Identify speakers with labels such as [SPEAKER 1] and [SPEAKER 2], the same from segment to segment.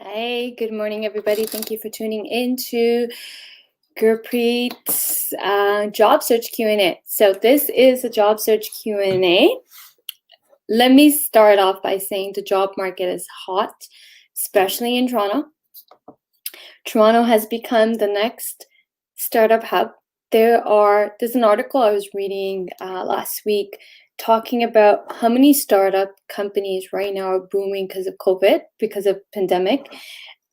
[SPEAKER 1] Hey, good morning, everybody. Thank you for tuning in to Gurpreet's job search Q&A. So this is a job search Q&A. Let me start off by saying the job market is hot, especially in Toronto. Toronto has become the next startup hub. There's an article I was reading last week talking about how many startup companies right now are booming because of COVID, because of pandemic,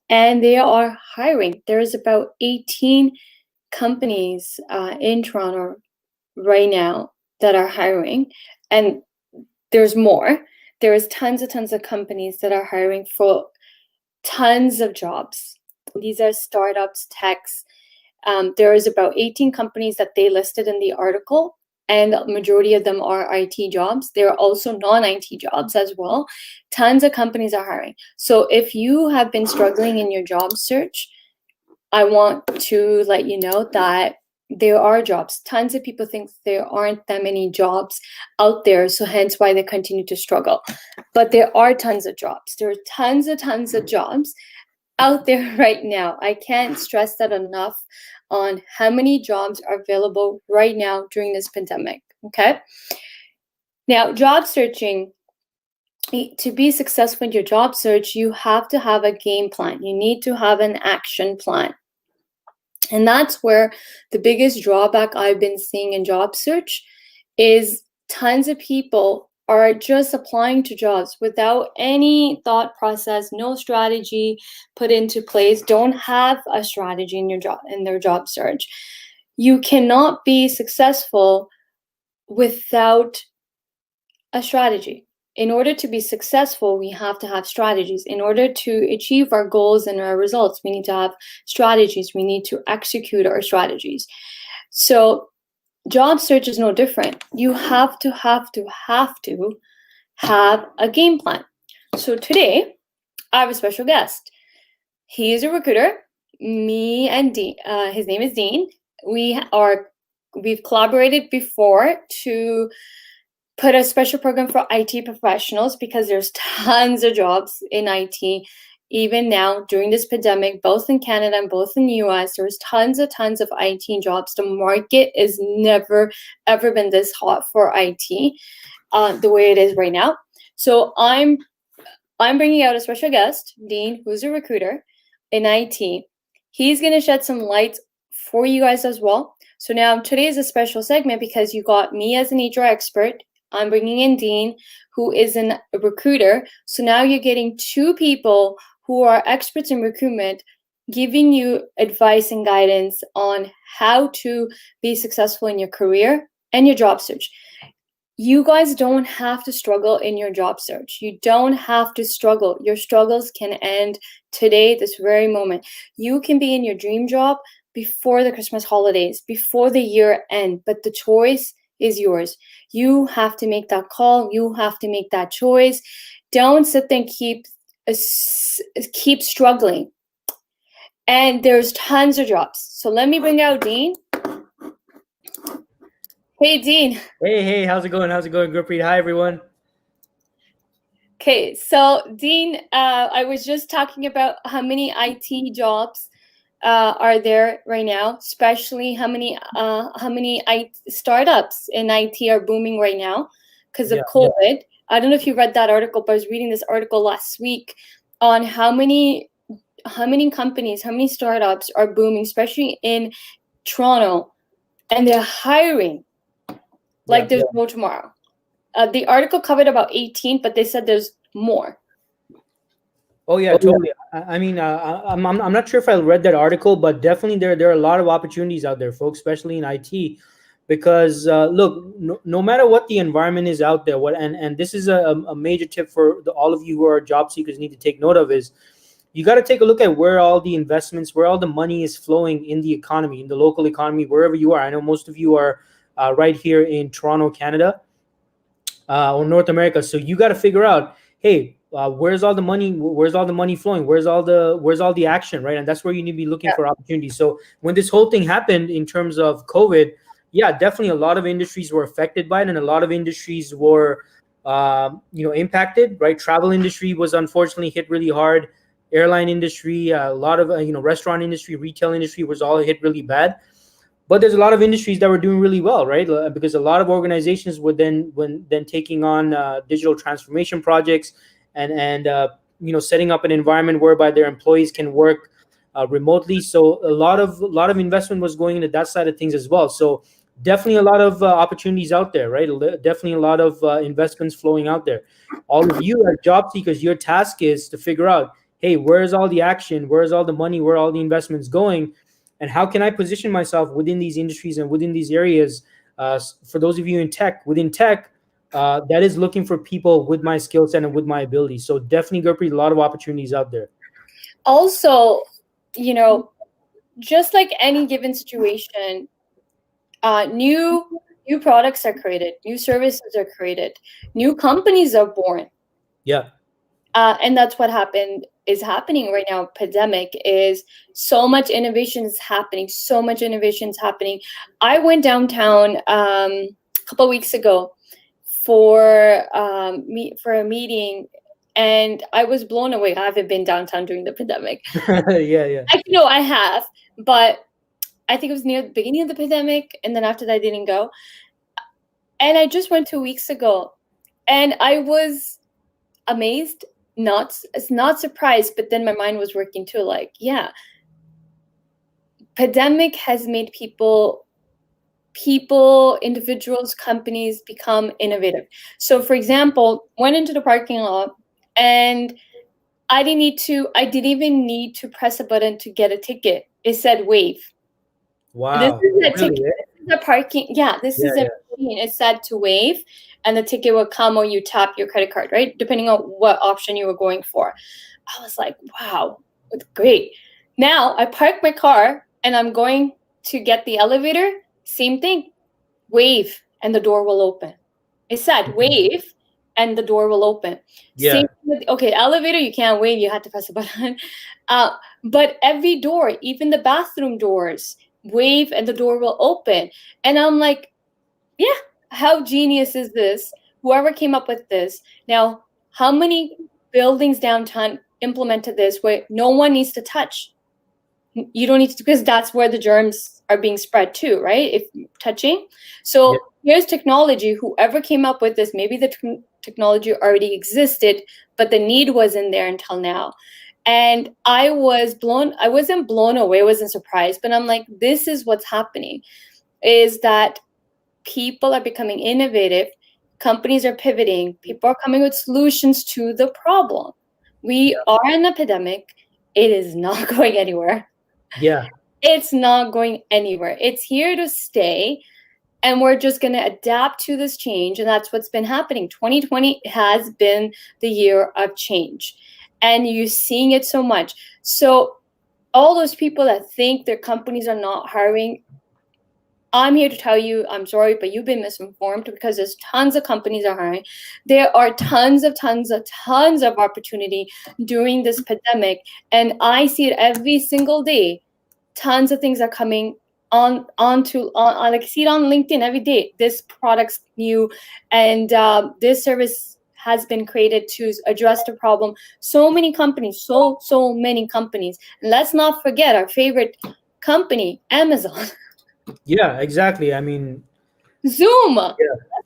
[SPEAKER 1] and they are hiring. There's about 18 companies in Toronto right now that are hiring, and there's more. There's tons of companies that are hiring for tons of jobs. These are startups, techs. There is about 18 companies that they listed in the article, and the majority of them are IT jobs. There are also non-IT jobs as well. Tons of companies are hiring. So if you have been struggling in your job search, I want to let you know that there are jobs. Tons of people think there aren't that many jobs out there, so hence why they continue to struggle. But there are tons of jobs. There are tons of jobs out there right now. I can't stress that enough on how many jobs are available right now during this pandemic. Okay. Now, job searching, to be successful in your job search, you have to have a game plan. You need to have an action plan. And that's where the biggest drawback I've been seeing in job search is tons of people are just applying to jobs without any thought process, no strategy put into place, don't have a strategy in their job search. You cannot be successful without a strategy. In order to be successful, we have to have strategies. In order to achieve our goals and our results, we need to have strategies. We need to execute our strategies. So job search is no different. You have to have a game plan. So today, I have a special guest. He is a recruiter. Me and Dean, his name is Dean. We've collaborated before to put a special program for IT professionals because there's tons of jobs in IT. Even now, during this pandemic, both in Canada and both in the US, there's tons of IT jobs. The market is never, ever been this hot for IT the way it is right now. So I'm bringing out a special guest, Dean, who's a recruiter in IT. He's going to shed some light for you guys as well. So now today is a special segment because you got me as an HR expert. I'm bringing in Dean, who is a recruiter. So now you're getting two people who are experts in recruitment, giving you advice and guidance on how to be successful in your career and your job search. You guys don't have to struggle in your job search. You don't have to struggle. Your struggles can end today, this very moment. You can be in your dream job before the Christmas holidays, before the year end, but the choice is yours. You have to make that call. You have to make that choice. Don't sit there and keep struggling. And there's tons of jobs. So let me bring out Dean. Hey, Dean.
[SPEAKER 2] Hey, how's it going? Gurpreet? Hi, everyone.
[SPEAKER 1] Okay, so Dean, I was just talking about how many IT jobs are there right now, especially how many startups in IT are booming right now because of COVID. Yeah. I don't know if you read that article, but I was reading this article last week on how many companies, how many startups are booming, especially in Toronto, and they're hiring like there's no tomorrow. The article covered about 18, but they said there's more.
[SPEAKER 2] Oh yeah, totally. I mean, I'm not sure if I read that article, but definitely there are a lot of opportunities out there, folks, especially in IT, because look, no matter what the environment is out there, and this is a major tip for all of you who are job seekers need to take note of is you got to take a look at where all the investments, where all the money is flowing in the economy, in the local economy, wherever you are. I know most of you are right here in Toronto, Canada, or North America. So you got to figure out, hey, where's all the money? Where's all the money flowing? Where's all the action, right? And that's where you need to be looking for opportunities. So when this whole thing happened in terms of COVID, yeah, definitely a lot of industries were affected by it, and a lot of industries were, impacted, right? Travel industry was unfortunately hit really hard. airline industry, a lot of restaurant industry, retail industry was all hit really bad. But there's a lot of industries that were doing really well, right? Because a lot of organizations would then taking on digital transformation projects and setting up an environment whereby their employees can work remotely. So a lot of investment was going into that side of things as well. So definitely a lot of opportunities out there, right? Definitely a lot of investments flowing out there. All of you as job seekers, your task is to figure out, hey, where's all the action? Where's all the money? Where are all the investments going? And how can I position myself within these industries and within these areas? For those of you within tech, that is looking for people with my skill set and with my ability. So definitely, Gurpreet, a lot of opportunities out there.
[SPEAKER 1] Also, just like any given situation, new products are created, new services are created, new companies are born.
[SPEAKER 2] Yeah.
[SPEAKER 1] And that's what is happening right now. Pandemic is so much innovation is happening. I went downtown a couple of weeks ago for a meeting, and I was blown away. I haven't been downtown during the pandemic.
[SPEAKER 2] Yeah.
[SPEAKER 1] Actually, no, I have, but I think it was near the beginning of the pandemic, and then after that, I didn't go. And I just went 2 weeks ago, and I was amazed. Not surprised, but then my mind was working too. Like, yeah, pandemic has made people, individuals, companies become innovative. So, for example, went into the parking lot, and I didn't even need to press a button to get a ticket. It said wave.
[SPEAKER 2] Wow.
[SPEAKER 1] This is a
[SPEAKER 2] really?
[SPEAKER 1] ticket. This is a parking. Yeah, this is a machine. It said to wave, and the ticket would come, or you tap your credit card, right? Depending on what option you were going for. I was like, wow, it's great. Now I park my car and I'm going to get the elevator. Same thing, wave, and the door will open. It said wave, and the door will open.
[SPEAKER 2] Yeah.
[SPEAKER 1] Same with, elevator, you can't wave, you had to press a button. But every door, even the bathroom doors, wave and the door will open. And I'm like, yeah, how genius is this? Whoever came up with this. Now, how many buildings downtown implemented this where no one needs to touch? You don't need to, because that's where the germs are being spread too, right? If touching. So here's technology. Whoever came up with this, maybe the technology already existed, but the need wasn't there until now. And I wasn't blown away, I wasn't surprised, but I'm like, this is what's happening, is that people are becoming innovative, companies are pivoting, people are coming with solutions to the problem. We are in an epidemic. It is not going anywhere.
[SPEAKER 2] Yeah.
[SPEAKER 1] It's not going anywhere. It's here to stay. And we're just going to adapt to this change. And that's what's been happening. 2020 has been the year of change. And you're seeing it so much. So all those people that think their companies are not hiring, I'm here to tell you, I'm sorry, but you've been misinformed, because there's tons of companies are hiring. There are tons of opportunity during this pandemic. And I see it every single day. Tons of things are coming on. I see it on LinkedIn every day. This product's new, and this service has been created to address the problem. So many companies, so many companies. And let's not forget our favorite company, Amazon.
[SPEAKER 2] Yeah, exactly. I mean,
[SPEAKER 1] Zoom.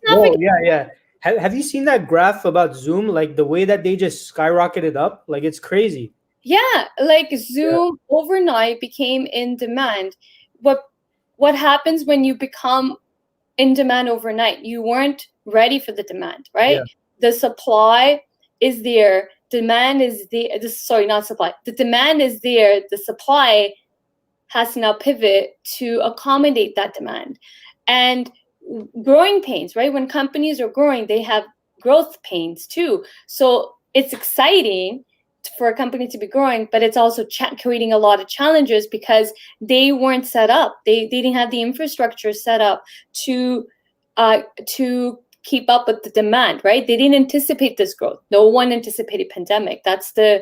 [SPEAKER 2] Yeah. Have you seen that graph about Zoom? Like the way that they just skyrocketed up? Like, it's crazy.
[SPEAKER 1] Yeah, like Zoom overnight became in demand. What happens when you become in demand overnight? You weren't ready for the demand, right?
[SPEAKER 2] Yeah.
[SPEAKER 1] The supply is there. Demand is there. Sorry, not supply. The demand is there. The supply has to now pivot to accommodate that demand. And growing pains, right? When companies are growing, they have growth pains too. So it's exciting for a company to be growing, but it's also creating a lot of challenges because they weren't set up. They didn't have the infrastructure set up to keep up with the demand, right? They didn't anticipate this growth. No one anticipated pandemic. That's I'm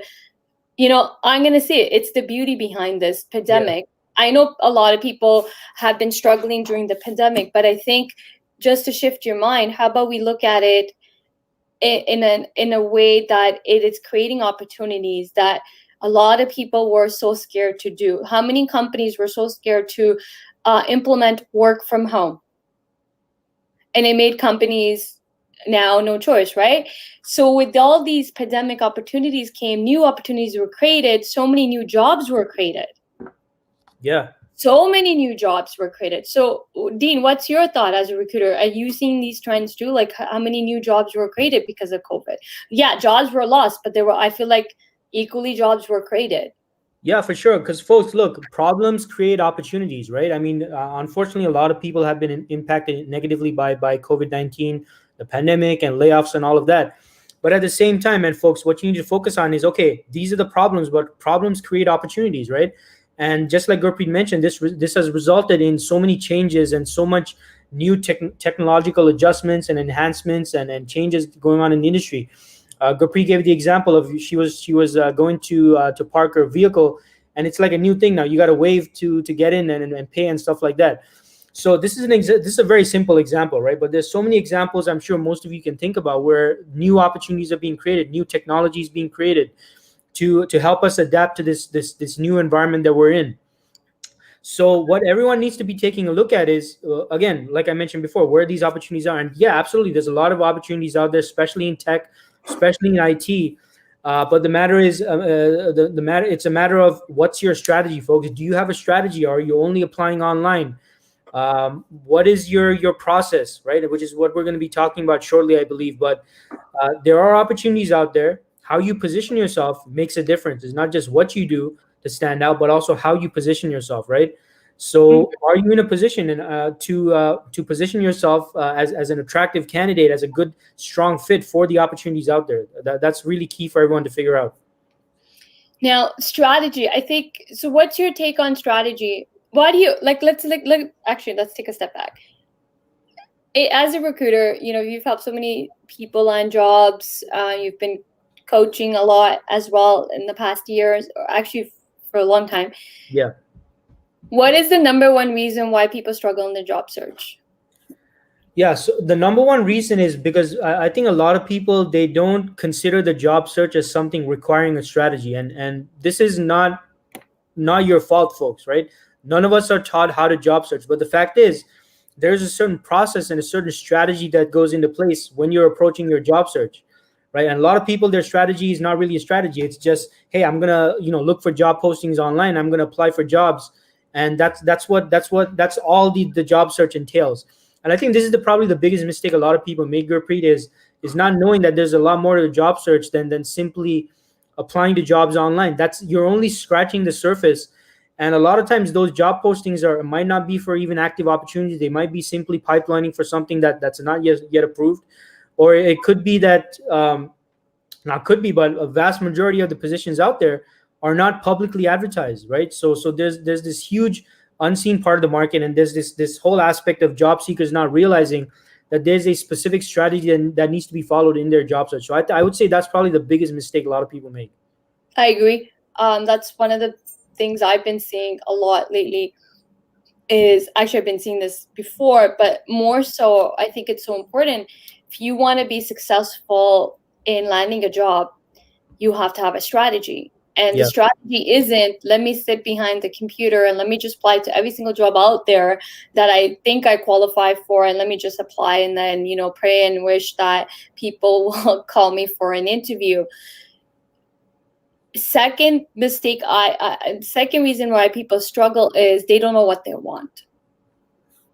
[SPEAKER 1] going to say it's the beauty behind this pandemic. I know a lot of people have been struggling during the pandemic, but I think just to shift your mind, how about we look at it in a way that it is creating opportunities, that a lot of people were so scared to do. How many companies were so scared to implement work from home? And it made companies now no choice, right? So with all these pandemic opportunities came new opportunities were created. So many new jobs were created.
[SPEAKER 2] Yeah.
[SPEAKER 1] So many new jobs were created. So Dean, what's your thought as a recruiter? Are you seeing these trends too? Like how many new jobs were created because of COVID? Yeah, jobs were lost, but there were, I feel like equally jobs were created.
[SPEAKER 2] Yeah, for sure. Because folks, look, problems create opportunities, right? I mean, unfortunately, a lot of people have been impacted negatively by COVID-19, the pandemic, and layoffs and all of that. But at the same time, and folks, what you need to focus on is okay, these are the problems, but problems create opportunities, right? And just like Gurpreet mentioned, this has resulted in so many changes and so much new technological adjustments and enhancements and changes going on in the industry. Gurpreet gave the example of she was going to park her vehicle, and it's like a new thing now. You got to wave to get in and pay and stuff like that. So this is this is a very simple example, right? But there's so many examples I'm sure most of you can think about where new opportunities are being created, new technologies being created to help us adapt to this new environment that we're in. So what everyone needs to be taking a look at is, again, like I mentioned before, where these opportunities are. And yeah, absolutely, there's a lot of opportunities out there, especially in tech, especially in IT. But the matter is, the matter it's a matter of what's your strategy, folks. Do you have a strategy, or are you only applying online? What is your process, right? Which is what we're going to be talking about shortly, I believe. But there are opportunities out there. How you position yourself makes a difference. It's not just what you do to stand out, but also how you position yourself, right? So, are you in a position to position yourself as an attractive candidate, as a good, strong fit for the opportunities out there? That's really key for everyone to figure out.
[SPEAKER 1] Now, strategy. I think so. What's your take on strategy? Why do you like? Let's actually let's take a step back. As a recruiter, you've helped so many people land jobs. You've been coaching a lot as well in the past years, or actually for a long time.
[SPEAKER 2] Yeah.
[SPEAKER 1] What is the number one reason why people struggle in the job search?
[SPEAKER 2] Yeah, so the number one reason is because I think a lot of people, they don't consider the job search as something requiring a strategy, and this is not your fault, folks, right? None of us are taught how to job search, but the fact is, there's a certain process and a certain strategy that goes into place when you're approaching your job search, right? And a lot of people, their strategy is not really a strategy. It's just, hey, I'm gonna look for job postings online. I'm gonna apply for jobs, and that's all the job search entails. And I think this is probably the biggest mistake a lot of people make, Gurpreet, is not knowing that there's a lot more to the job search than simply applying to jobs online. You're only scratching the surface. And a lot of times those job postings might not be for even active opportunities. They might be simply pipelining for something that's not yet approved. Or it could be that, not could be, but a vast majority of the positions out there are not publicly advertised, right? So there's this huge unseen part of the market, and there's this whole aspect of job seekers not realizing that there's a specific strategy that needs to be followed in their job search. So I would say that's probably the biggest mistake a lot of people make.
[SPEAKER 1] I agree. That's one of the things I've been seeing a lot lately. Is actually, I've been seeing this before, but more so, I think it's so important. If you want to be successful in landing a job, you have to have a strategy. And the strategy isn't, let me sit behind the computer and let me just apply to every single job out there that I think I qualify for, and let me just apply and then, pray and wish that people will call me for an interview. Second mistake, second reason why people struggle is they don't know what they want.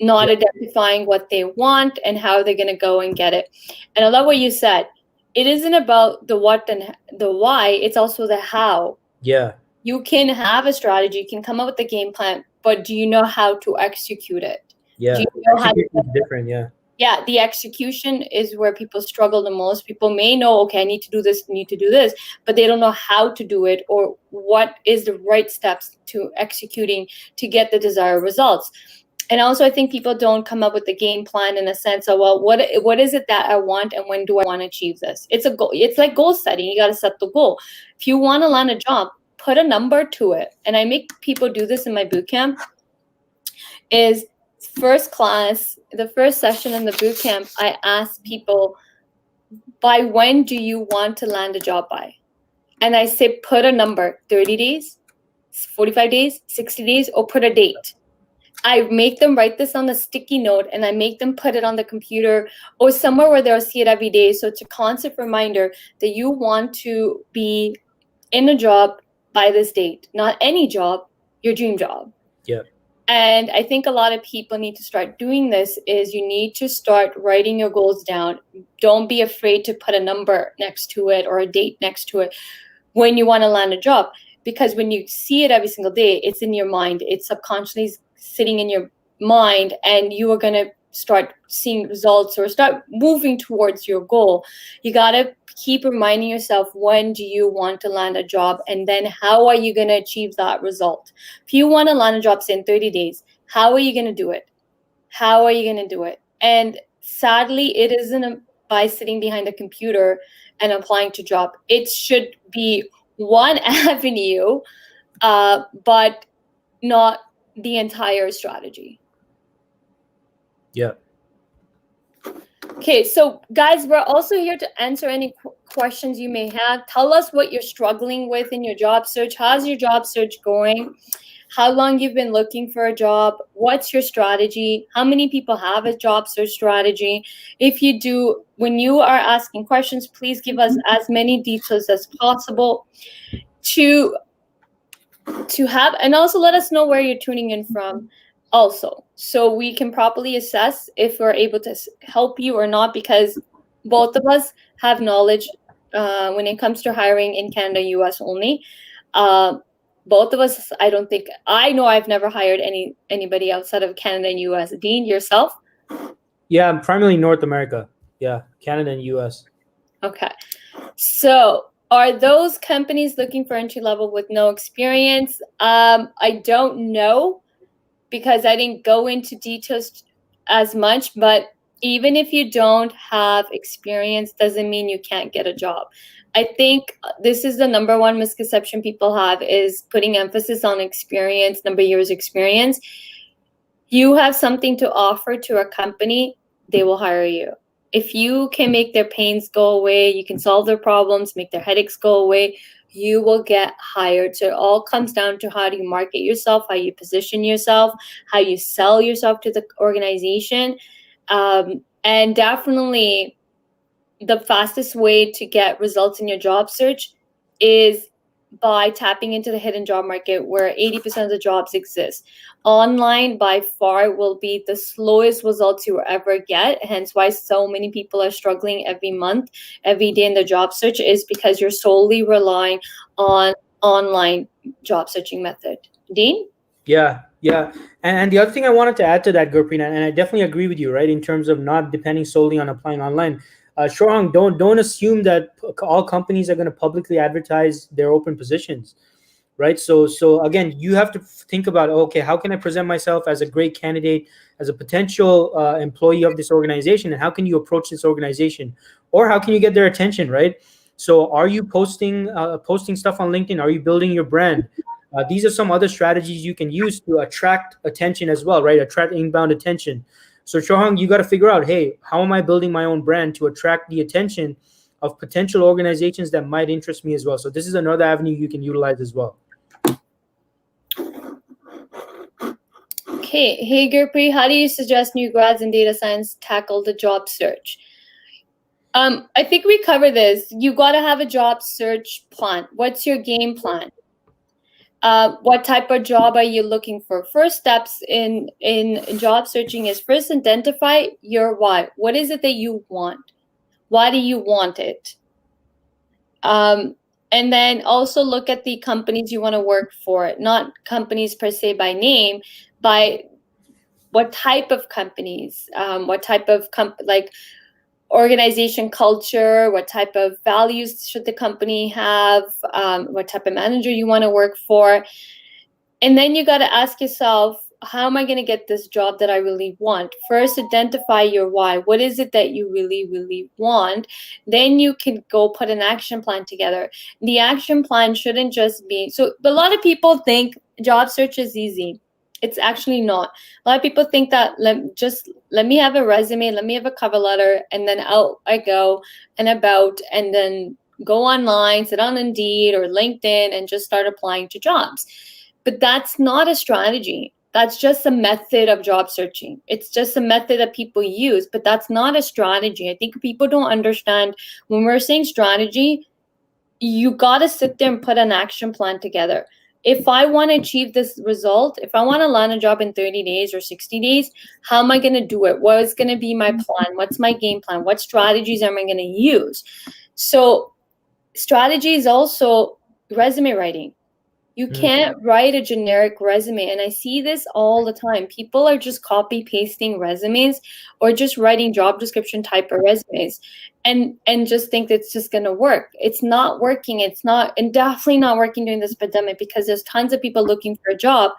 [SPEAKER 1] Not identifying what they want and how they're going to go and get it. And I love what you said. It isn't about the what and the why, it's also the how.
[SPEAKER 2] Yeah.
[SPEAKER 1] You can have a strategy, you can come up with a game plan, but do you know how to execute it?
[SPEAKER 2] Yeah.
[SPEAKER 1] Do you know how to
[SPEAKER 2] different, yeah.
[SPEAKER 1] Yeah, the execution is where people struggle the most. People may know, okay, I need to do this, but they don't know how to do it or what is the right steps to executing to get the desired results. And also, I think people don't come up with the game plan in a sense of, well, what is it that I want and when do I want to achieve this? It's a goal. It's like goal setting. You got to set the goal. If you want to land a job, put a number to it. And I make people do this in my boot camp. Is first class, the first session in the boot camp, I ask people, by when do you want to land a job by? and I say put a number, 30 days, 45 days, 60 days, or put a date. I make them write this on a sticky note, and I make them put it on the computer or somewhere where they'll see it every day. So it's a constant reminder that you want to be in a job by this date, not any job, your dream job.
[SPEAKER 2] Yeah.
[SPEAKER 1] And I think a lot of people need to start doing this is you need to start writing your goals down. Don't be afraid to put a number next to it or a date next to it when you want to land a job. Because when you see it every single day, it's in your mind. It's subconsciously sitting in your mind, and you are going to start seeing results or start moving towards your goal. You got to keep reminding yourself, when do you want to land a job, and then how are you going to achieve that result? If you want to land a job, say in 30 days, how are you going to do it? How are you going to do it? And sadly, it isn't by sitting behind a computer and applying to job. It should be one avenue, but not the entire strategy.
[SPEAKER 2] Yeah.
[SPEAKER 1] Okay, so guys, we're also here to answer any questions you may have. Tell us what you're struggling with in your job search. How's your job search going? How long you've been looking for a job? What's your strategy? How many people have a job search strategy? If you do, when you are asking questions, please give us as many details as possible to have, and also let us know where you're tuning in from also, so we can properly assess if we're able to help you or not, because both of us have knowledge when it comes to hiring in Canada, US only. Both of us, I know I've never hired anybody outside of Canada and US. Dean, yourself?
[SPEAKER 2] Yeah, I'm primarily North America. Yeah, Canada and US.
[SPEAKER 1] Okay. So are those companies looking for entry level with no experience? I don't know, because I didn't go into details as much, but even if you don't have experience, doesn't mean you can't get a job. I think this is the number one misconception people have, is putting emphasis on experience, number of years experience. You have something to offer to a company, they will hire you. If you can make their pains go away, you can solve their problems, make their headaches go away, you will get hired. So it all comes down to how do you market yourself, how you position yourself, how you sell yourself to the organization. And definitely the fastest way to get results in your job search is by tapping into the hidden job market, where 80% of the jobs exist. Online by far will be the slowest results you will ever get. Hence why so many people are struggling every month, every day in their job search, is because you're solely relying on online job searching method. Dean?
[SPEAKER 2] Yeah. And the other thing I wanted to add to that, Gurpreet, and I definitely agree with you, right, in terms of not depending solely on applying online. Shohang, don't assume that all companies are going to publicly advertise their open positions, right? So again, you have to think about, okay, how can I present myself as a great candidate, as a potential employee of this organization, and how can you approach this organization, or how can you get their attention, right? So are you posting stuff on LinkedIn? Are you building your brand? These are some other strategies you can use to attract attention as well, right? Attract inbound attention. So Shohang, you got to figure out, hey, how am I building my own brand to attract the attention of potential organizations that might interest me as well? So this is another avenue you can utilize as well.
[SPEAKER 1] Okay. Hey, Gurpreet, how do you suggest new grads in data science tackle the job search? I think we cover this. You got to have a job search plan. What's your game plan? What type of job are you looking for? First steps in job searching is first identify your why. What is it that you want? Why do you want it? And then also look at the companies you want to work for, not companies per se by name, by what type of companies, what type of organization culture, what type of values should the company have, what type of manager you want to work for. And then you got to ask yourself, how am I going to get this job that I really want? First, identify your why. What is it that you really, really want? Then you can go put an action plan together. The action plan shouldn't just be, so a lot of people think job search is easy. It's actually not. A lot of people think that let me have a resume, let me have a cover letter, and then out I go and about, and then go online, sit on Indeed or LinkedIn and just start applying to jobs. But that's not a strategy. That's just a method of job searching. It's just a method that people use, but that's not a strategy. I think people don't understand when we're saying strategy, you got to sit there and put an action plan together. If I want to achieve this result, if I want to land a job in 30 days or 60 days, how am I going to do it? What is going to be my plan? What's my game plan? What strategies am I going to use? So strategy is also resume writing. You can't write a generic resume. And I see this all the time. People are just copy pasting resumes or just writing job description type of resumes and just think it's just going to work. It's not working. It's not, and definitely not working during this pandemic because there's tons of people looking for a job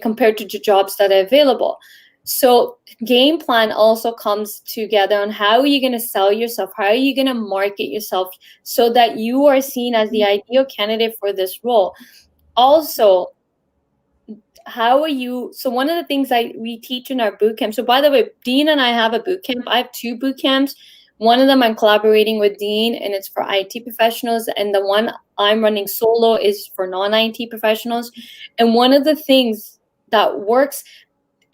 [SPEAKER 1] compared to jobs that are available. So game plan also comes together on how are you going to sell yourself? How are you going to market yourself so that you are seen as the ideal candidate for this role? Also, how are you? So one of the things we teach in our boot camp. So by the way, Dean and I have a boot camp. I have 2 boot camps. One of them I'm collaborating with Dean and it's for IT professionals. And the one I'm running solo is for non-IT professionals. And one of the things that works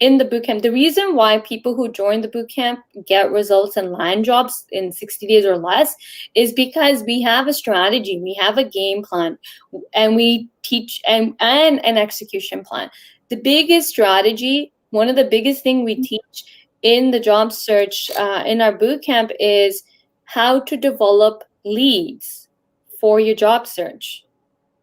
[SPEAKER 1] in the bootcamp, the reason why people who join the bootcamp get results and land jobs in 60 days or less is because we have a strategy, we have a game plan, and we teach and an execution plan. The biggest strategy, one of the biggest thing we teach in the job search in our bootcamp is how to develop leads for your job search.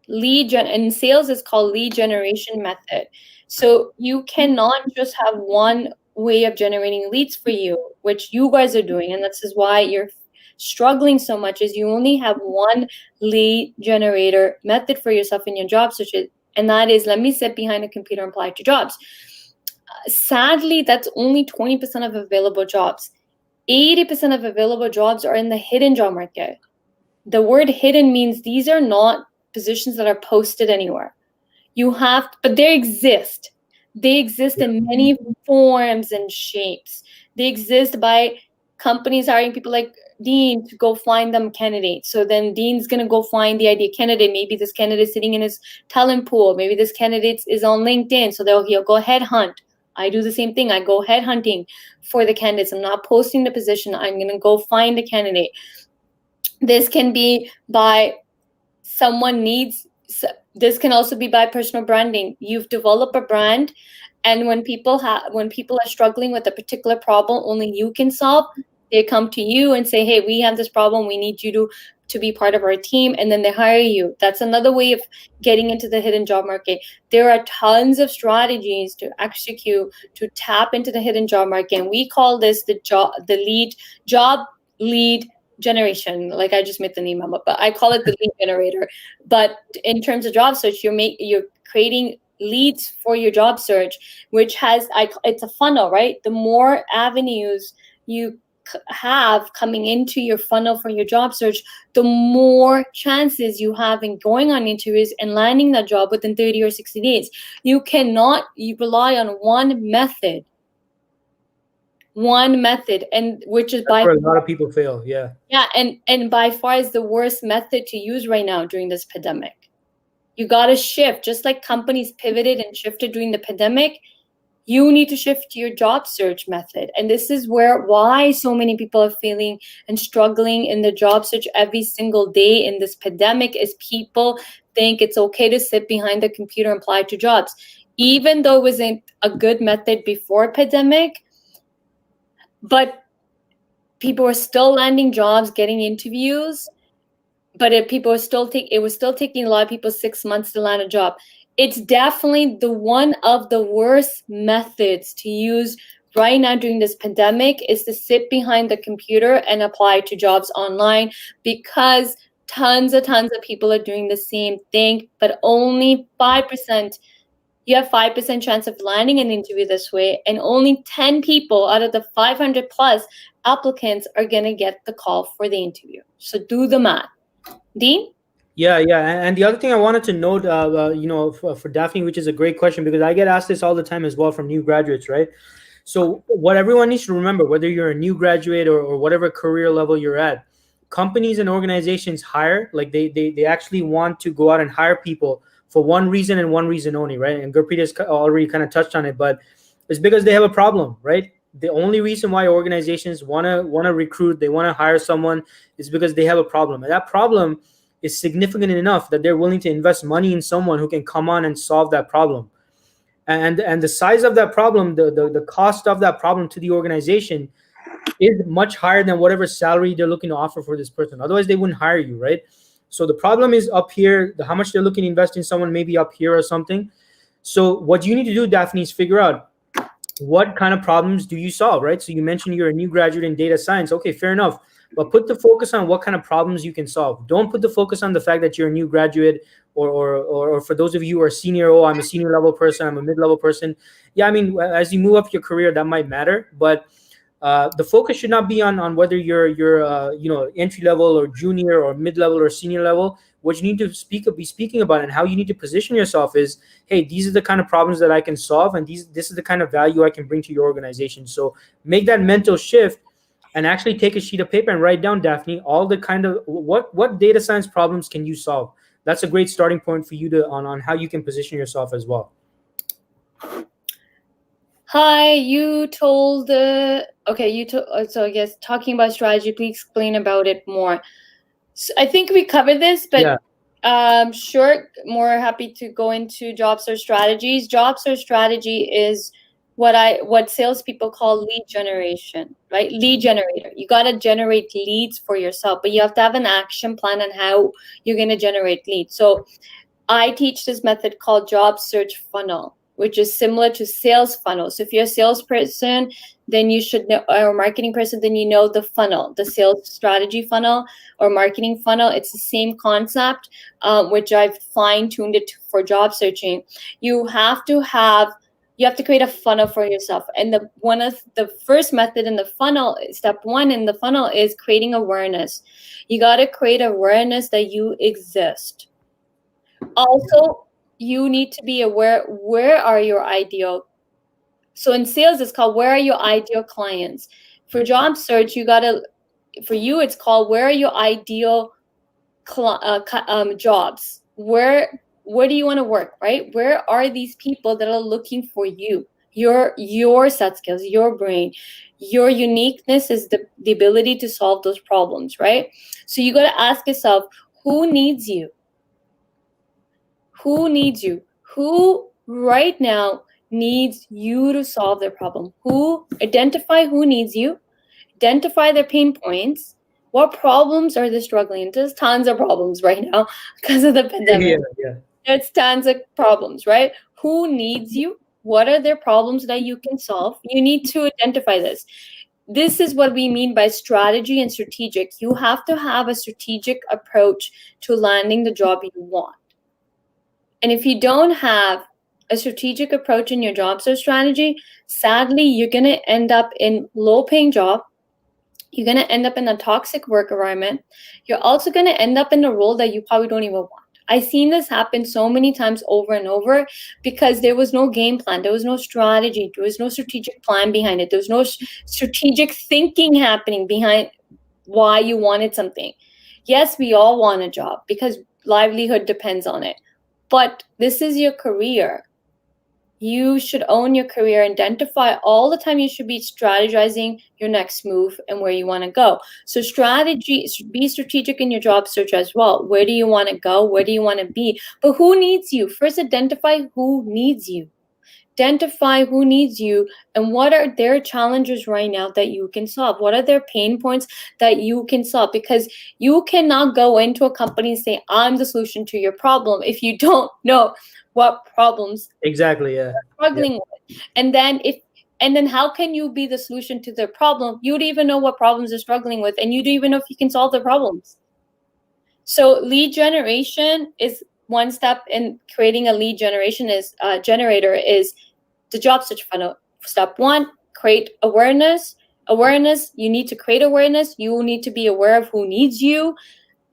[SPEAKER 1] In sales is called lead generation method. So you cannot just have one way of generating leads for you, which you guys are doing. And this is why you're struggling so much is you only have one lead generator method for yourself in your job search. And that is, let me sit behind a computer and apply to jobs. Sadly, that's only 20% of available jobs. 80% of available jobs are in the hidden job market. The word hidden means these are not positions that are posted anywhere. But they exist. They exist in many forms and shapes. They exist by companies hiring people like Dean to go find them candidates. So then Dean's going to go find the ideal candidate. Maybe this candidate is sitting in his talent pool. Maybe this candidate is on LinkedIn. So he'll go headhunt. I do the same thing. I go headhunting for the candidates. I'm not posting the position. I'm going to go find the candidate. This can be by this can also be by personal branding. You've developed a brand, and when people are struggling with a particular problem only you can solve, they come to you and say, hey, we have this problem, we need you to be part of our team, and then they hire you. That's another way of getting into the hidden job market. There are tons of strategies to execute to tap into the hidden job market, and we call this the job lead generation. Like I just made the name up, but I call it the lead generator. But in terms of job search, you're creating leads for your job search, which it's a funnel, right? The more avenues you have coming into your funnel for your job search, the more chances you have in going on interviews and landing that job within 30 or 60 days. You rely on one method, and which is
[SPEAKER 2] by far a lot of people fail. Yeah,
[SPEAKER 1] and by far is the worst method to use right now during this pandemic. You got to shift, just like companies pivoted and shifted during the pandemic. You need to shift to your job search method. And this is why so many people are failing and struggling in the job search every single day in this pandemic is people think it's okay to sit behind the computer and apply to jobs. Even though it wasn't a good method before pandemic, but people were still landing jobs, getting interviews, but it was still taking a lot of people 6 months to land a job. It's definitely one of the worst methods to use right now during this pandemic is to sit behind the computer and apply to jobs online, because tons of people are doing the same thing, but only 5%. You have 5% chance of landing an interview this way, and only 10 people out of the 500 plus applicants are going to get the call for the interview. So do the math. Dean?
[SPEAKER 2] Yeah. And the other thing I wanted to note, for Daphne, which is a great question, because I get asked this all the time as well from new graduates, right? So what everyone needs to remember, whether you're a new graduate or whatever career level you're at, companies and organizations hire, like they actually want to go out and hire people for one reason and one reason only, right? And Gurpreet has already kind of touched on it, but it's because they have a problem, right? The only reason why organizations wanna recruit, they want to hire someone, is because they have a problem, and that problem is significant enough that they're willing to invest money in someone who can come on and solve that problem. And the size of that problem, the cost of that problem to the organization is much higher than whatever salary they're looking to offer for this person. Otherwise, they wouldn't hire you, right? So the problem is up here. How much they're looking to invest in someone, maybe up here or something. So what you need to do, Daphne, is figure out what kind of problems do you solve, right? So you mentioned you're a new graduate in data science. Okay, fair enough. But put the focus on what kind of problems you can solve. Don't put the focus on the fact that you're a new graduate, or for those of you who are senior, oh, I'm a senior level person, I'm a mid-level person. Yeah, I mean, as you move up your career, that might matter, but the focus should not be on whether you're entry level or junior or mid level or senior level. What you need to be speaking about and how you need to position yourself is, hey, these are the kind of problems that I can solve, and this is the kind of value I can bring to your organization. So make that mental shift and actually take a sheet of paper and write down, Daphne, all the kind of what data science problems can you solve. That's a great starting point for you to on how you can position yourself as well.
[SPEAKER 1] Hi, you told so I guess talking about strategy, please explain about it more. So I think we covered this, but sure, more happy to go into job search strategies. Job search strategy is what salespeople call lead generation, right? Lead generator. You got to generate leads for yourself, but you have to have an action plan on how you're going to generate leads. So I teach this method called job search funnel, which is similar to sales funnel. So if you're a salesperson, then you should know, or a marketing person, then you know the funnel, the sales strategy funnel or marketing funnel. It's the same concept, which I've fine-tuned it for job searching. You have to create a funnel for yourself. And one of the first method in the funnel, step one in the funnel, is creating awareness. You got to create awareness that you exist. Also, you need to be aware, where are your ideal? So in sales, it's called, where are your ideal clients? For job search, for you, it's called, where are your ideal jobs? Where do you want to work, right? Where are these people that are looking for you? Your set skills, your brain, your uniqueness is the ability to solve those problems, right? So you got to ask yourself, who needs you? Who needs you? Who right now needs you to solve their problem? Identify who needs you, identify their pain points. What problems are they struggling? There's tons of problems right now because of the pandemic. There's tons of problems, right? Who needs you? What are their problems that you can solve? You need to identify this. This is what we mean by strategy and strategic. You have to have a strategic approach to landing the job you want. And if you don't have a strategic approach in your job search strategy, sadly, you're going to end up in low-paying job. You're going to end up in a toxic work environment. You're also going to end up in a role that you probably don't even want. I've seen this happen so many times over and over because there was no game plan. There was no strategy. There was no strategic plan behind it. There was no strategic thinking happening behind why you wanted something. Yes, we all want a job because livelihood depends on it. But this is your career. You should own your career. Identify all the time. You should be strategizing your next move and where you want to go. So be strategic in your job search as well. Where do you want to go? Where do you want to be? But who needs you? First, identify who needs you. Identify who needs you and what are their challenges right now that you can solve. What are their pain points that you can solve? Because you cannot go into a company and say, I'm the solution to your problem if you don't know what problems
[SPEAKER 2] you're
[SPEAKER 1] struggling with. And then how can you be the solution to their problem? You don't even know what problems they're struggling with, and you don't even know if you can solve their problems. So lead generation is one step in creating a lead generation generator is the job search funnel. Step one, create awareness. You need to create awareness. You need to be aware of who needs you.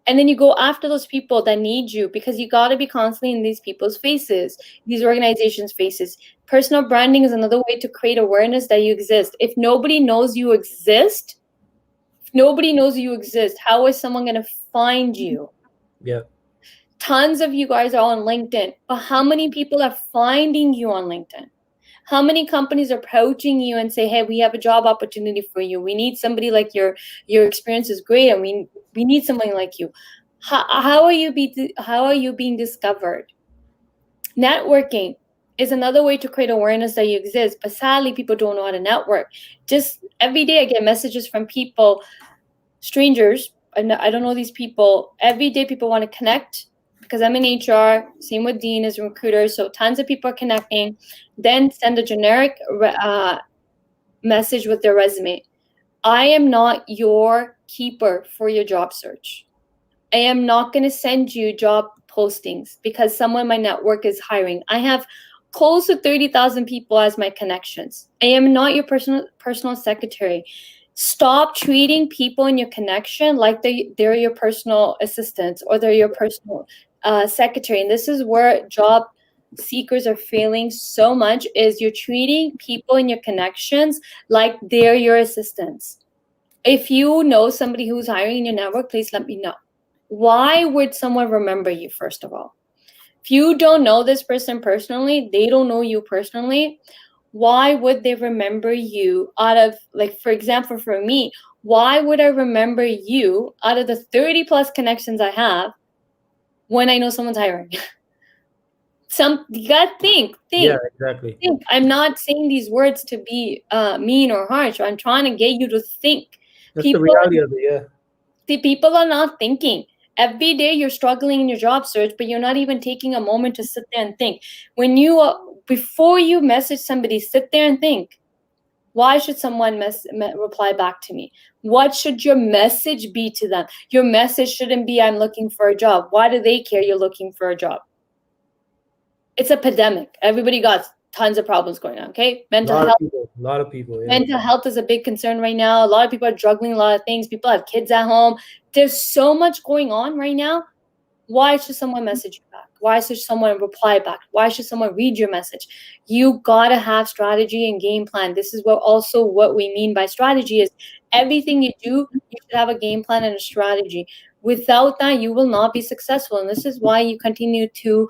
[SPEAKER 1] And then you go after those people that need you because you got to be constantly in these people's faces, these organizations' faces. Personal branding is another way to create awareness that you exist. If nobody knows you exist, nobody knows you exist, how is someone going to find you?
[SPEAKER 2] Yeah.
[SPEAKER 1] Tons of you guys are on LinkedIn, but how many people are finding you on LinkedIn? How many companies are approaching you and say, hey, we have a job opportunity for you. We need somebody like your experience is great, and we need someone like you. How are you being discovered? Networking is another way to create awareness that you exist, but sadly, people don't know how to network. Just every day I get messages from people, strangers, I don't know these people. Every day people want to connect because I'm in HR, same with Dean as a recruiter, so tons of people are connecting, then send a generic message with their resume. I am not your keeper for your job search. I am not going to send you job postings because someone in my network is hiring. I have close to 30,000 people as my connections. I am not your personal secretary. Stop treating people in your connection like they're your personal assistants or they're your personal secretary. And this is where job seekers are failing so much, is you're treating people in your connections like they're your assistants. If you know somebody who's hiring in your network, please let me know. Why would someone remember you, first of all? If you don't know this person personally, they don't know you personally, why would they remember you out of, like, for example, for me, why would I remember you out of the 30 plus connections I have when I know someone's hiring? You gotta think.
[SPEAKER 2] Yeah, exactly.
[SPEAKER 1] Think. I'm not saying these words to be mean or harsh. I'm trying to get you to think.
[SPEAKER 2] That's the reality of it, yeah.
[SPEAKER 1] The people are not thinking. Every day you're struggling in your job search, but you're not even taking a moment to sit there and think. When you before you message somebody, sit there and think. Why should someone reply back to me? What should your message be to them? Your message shouldn't be, I'm looking for a job. Why do they care you're looking for a job? It's a pandemic. Everybody got tons of problems going on, okay? Mental health.
[SPEAKER 2] A lot of people. Yeah.
[SPEAKER 1] Mental health is a big concern right now. A lot of people are juggling a lot of things. People have kids at home. There's so much going on right now. Why should someone message you back? Why should someone reply back? Why should someone read your message? You gotta have strategy and game plan. This is what we mean by strategy is everything you do, you should have a game plan and a strategy. Without that, you will not be successful. And this is why you continue to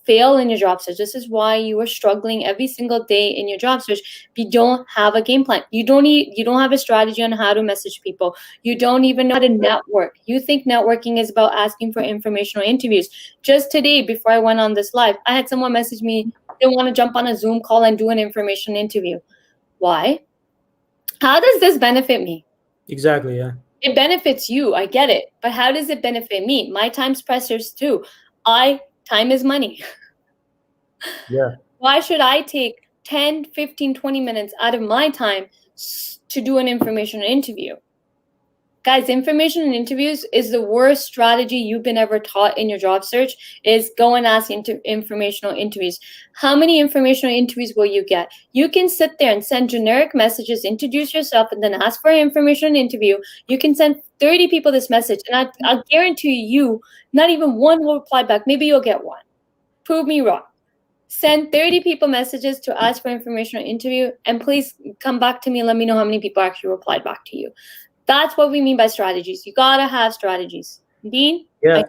[SPEAKER 1] fail in your job search. This is why you are struggling every single day in your job search. You don't have a game plan. You don't have a strategy on how to message people. You don't even know how to network. You think networking is about asking for informational interviews. Just today, before I went on this live, I had someone message me, they want to jump on a Zoom call and do an information interview. Why? How does this benefit me?
[SPEAKER 2] Exactly, yeah.
[SPEAKER 1] It benefits you, I get it. But how does it benefit me? My time's precious too. Time is money.
[SPEAKER 2] Yeah.
[SPEAKER 1] Why should I take 10, 15, 20 minutes out of my time to do an information interview? Guys, information interviews is the worst strategy you've been ever taught in your job search, is go and ask informational interviews. How many informational interviews will you get? You can sit there and send generic messages, introduce yourself, and then ask for an information interview. You can send 30 people this message, and I'll guarantee you, not even one will reply back. Maybe you'll get one. Prove me wrong. Send 30 people messages to ask for informational interview, and please come back to me and let me know how many people actually replied back to you. That's what we mean by strategies. You gotta have strategies. Dean?
[SPEAKER 2] Yeah.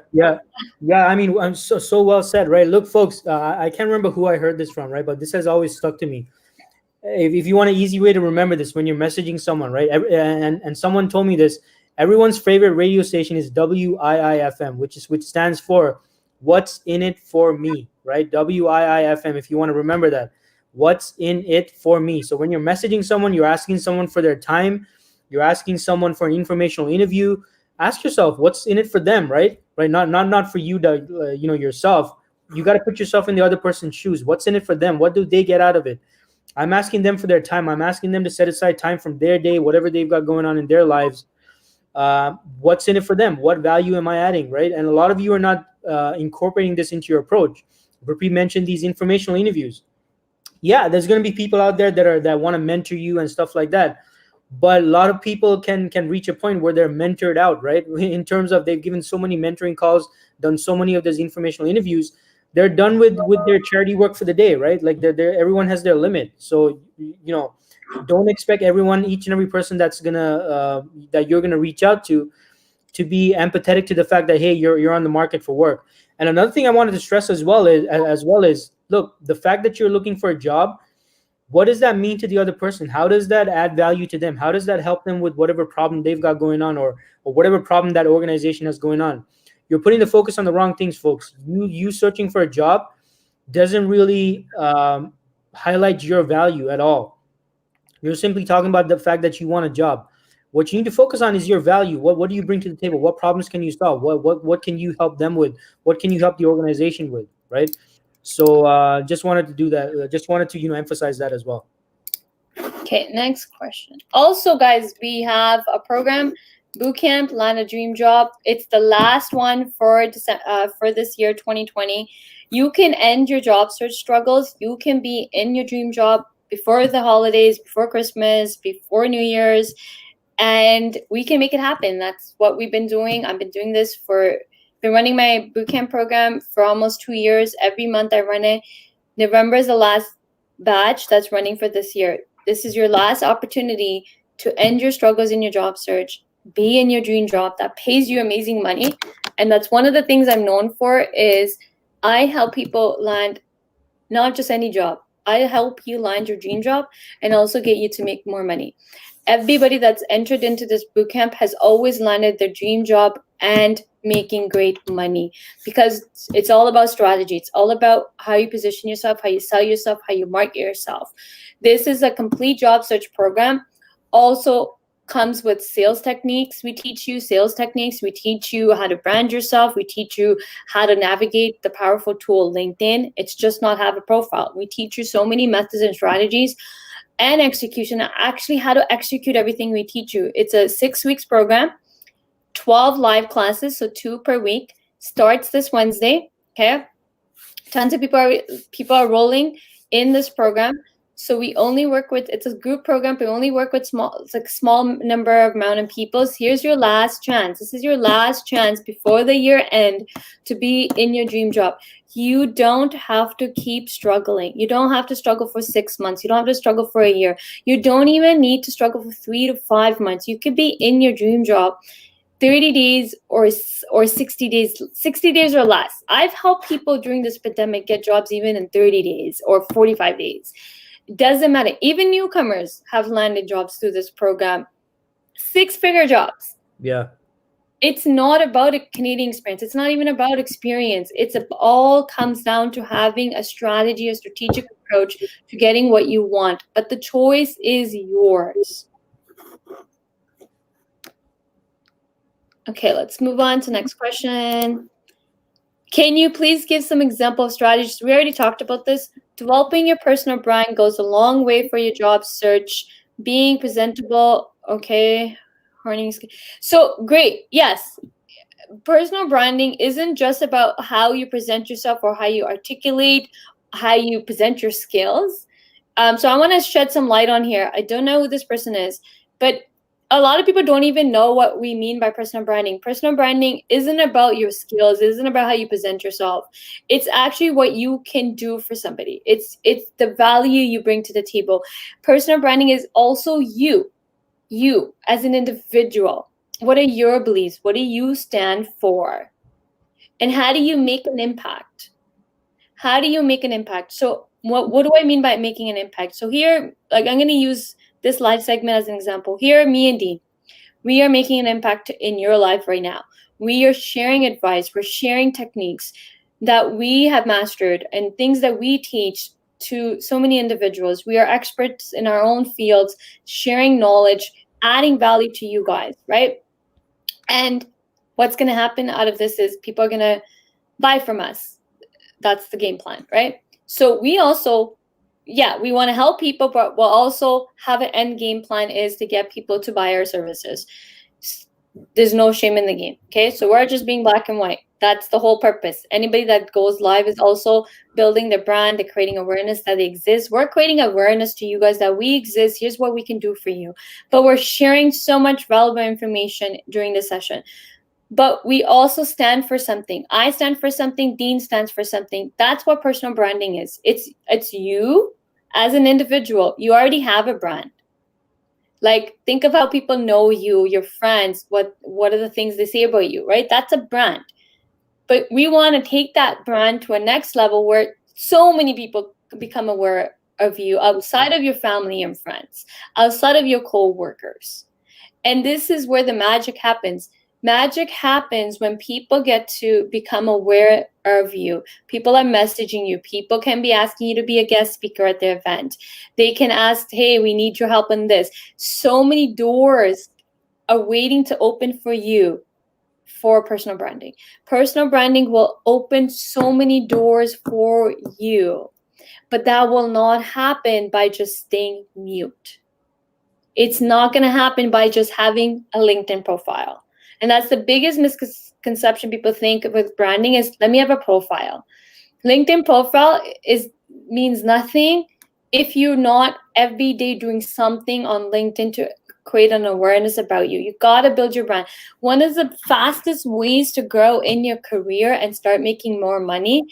[SPEAKER 2] I mean, I'm so well said, right? Look, folks, I can't remember who I heard this from, right? But this has always stuck to me. If you want an easy way to remember this, when you're messaging someone, right? And someone told me this. Everyone's favorite radio station is WIIFM, which stands for What's in It for Me, right? WIIFM. If you want to remember that, what's in it for me. So when you're messaging someone, you're asking someone for their time. You're asking someone for an informational interview. Ask yourself, what's in it for them, right? Right? Not for you to, yourself. You got to put yourself in the other person's shoes. What's in it for them? What do they get out of it? I'm asking them for their time. I'm asking them to set aside time from their day, whatever they've got going on in their lives. What's in it for them? What value am I adding, right? And a lot of you are not incorporating this into your approach. Rupi mentioned these informational interviews. Yeah, there's going to be people out there that want to mentor you and stuff like that. But a lot of people can reach a point where they're mentored out, right? In terms of they've given so many mentoring calls, done so many of those informational interviews, they're done with their charity work for the day, right? Like they're everyone has their limit. So don't expect everyone, each and every person that's gonna that you're gonna reach out to be empathetic to the fact that, hey, you're on the market for work. And another thing I wanted to stress as well is look, the fact that you're looking for a job, what does that mean to the other person? How does that add value to them? How does that help them with whatever problem they've got going on, or whatever problem that organization has going on? You're putting the focus on the wrong things, folks. You searching for a job doesn't really highlight your value at all. You're simply talking about the fact that you want a job. What you need to focus on is your value. What do you bring to the table? What problems can you solve? What can you help them with? What can you help the organization with? Right. So just wanted to do that. Just wanted to emphasize that as well.
[SPEAKER 1] Okay, next question. Also, guys, we have a program, Bootcamp Land a Dream Job. It's the last one for this year, 2020. You can end your job search struggles. You can be in your dream job before the holidays, before Christmas, before New Year's, and we can make it happen. That's what we've been doing. I've been doing this been running my bootcamp program for almost 2 years. Every month I run it. November is the last batch that's running for this year. This is your last opportunity to end your struggles in your job search, be in your dream job that pays you amazing money. And that's one of the things I'm known for is I help people land not just any job. I help you land your dream job and also get you to make more money. Everybody that's entered into this bootcamp has always landed their dream job and making great money, because it's all about strategy. It's all about how you position yourself, how you sell yourself, how you market yourself. This is a complete job search program. Also comes with sales techniques. We teach you sales techniques. We teach you how to brand yourself. We teach you how to navigate the powerful tool LinkedIn. It's just not have a profile. We teach you so many methods and strategies and execution, actually how to execute everything we teach you. It's a 6 weeks program, 12 live classes, so 2 per week. Starts this Wednesday. Okay, tons of people are rolling in this program. So we only work with, it's a group program, but we only work with small number of amount of people. So here's your last chance. This is your last chance before the year end to be in your dream job. You don't have to keep struggling. You don't have to struggle for 6 months. You don't have to struggle for a year. You don't even need to struggle for 3 to 5 months. You could be in your dream job 30 days or 60 days, 60 days or less. I've helped people during this pandemic get jobs even in 30 days or 45 days. Doesn't matter. Even newcomers have landed jobs through this program. 6-figure jobs.
[SPEAKER 2] Yeah.
[SPEAKER 1] It's not about a Canadian experience. It's not even about experience. It all comes down to having a strategy, a strategic approach to getting what you want. But the choice is yours. Okay, let's move on to next question. Can you please give some example of strategies? We already talked about this. Developing your personal brand goes a long way for your job search. Being presentable, okay. So great, yes. Personal branding isn't just about how you present yourself or how you articulate, how you present your skills. So I want to shed some light on here. I don't know who this person is, but a lot of people don't even know what we mean by personal branding. Personal branding isn't about your skills. It isn't about how you present yourself. It's actually what you can do for somebody. It's the value you bring to the table. Personal branding is also you as an individual. What are your beliefs? What do you stand for? And how do you make an impact? How do you make an impact? So what do I mean by making an impact? So here, like I'm going to use this live segment as an example. Here, me and Dean, we are making an impact in your life right now. We are sharing advice. We're sharing techniques that we have mastered and things that we teach to so many individuals. We are experts in our own fields, sharing knowledge, adding value to you guys, right? And what's going to happen out of this is people are going to buy from us. That's the game plan, right? So we also, we want to help people, but we'll also have an end game plan is to get people to buy our services. There's no shame in the game, okay? So we're just being black and white. That's the whole purpose. Anybody that goes live is also building their brand. They're creating awareness that they exist. We're creating awareness to you guys that we exist. Here's what we can do for you. But we're sharing so much relevant information during this session. but we also stand for something. I stand for something, Dean stands for something. That's what personal branding is. It's you as an individual. You already have a brand. Like, think of how people know you, your friends, what are the things they say about you, right? That's a brand. But we want to take that brand to a next level where so many people become aware of you outside of your family and friends, outside of your co-workers. And this is where the magic happens. Magic happens when people get to become aware of you. People are messaging you. People can be asking you to be a guest speaker at their event. They can ask, hey, we need your help on this. So many doors are waiting to open for you for personal branding. Personal branding will open so many doors for you, but that will not happen by just staying mute. It's not going to happen by just having a LinkedIn profile. And that's the biggest misconception people think with branding is, let me have a profile. LinkedIn profile means nothing if you're not every day doing something on LinkedIn to create an awareness about you. You got to build your brand. One of the fastest ways to grow in your career and start making more money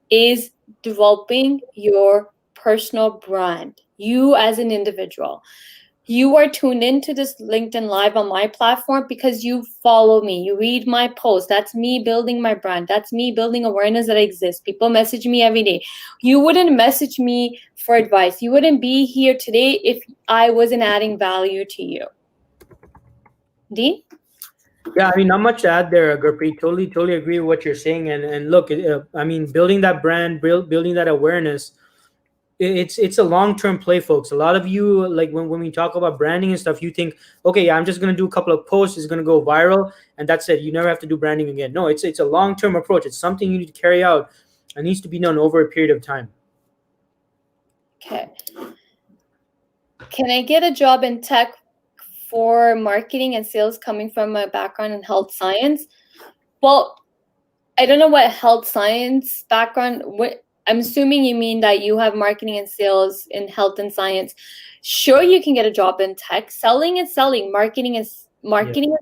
[SPEAKER 1] is developing your personal brand, you as an individual. You are tuned into this LinkedIn Live on my platform because you follow me. You read my posts. That's me building my brand. That's me building awareness that I exist. People message me every day. You wouldn't message me for advice. You wouldn't be here today if I wasn't adding value to you. Dean?
[SPEAKER 2] Yeah, I mean, not much to add there, Gurpreet. Totally agree with what you're saying. And look, I mean, building that brand, building that awareness, it's a long-term play, folks. A lot of you, like when we talk about branding and stuff, you think, okay, yeah, I'm just gonna do a couple of posts, it's gonna go viral, and that's it. You never have to do branding again. No, it's a long-term approach. It's something you need to carry out. It needs to be done over a period of time.
[SPEAKER 1] Okay. Can I get a job in tech for marketing and sales coming from a background in health science? Well, I don't know what health science background, I'm assuming you mean that you have marketing and sales in health and science. Sure, you can get a job in tech. Selling is selling. Marketing and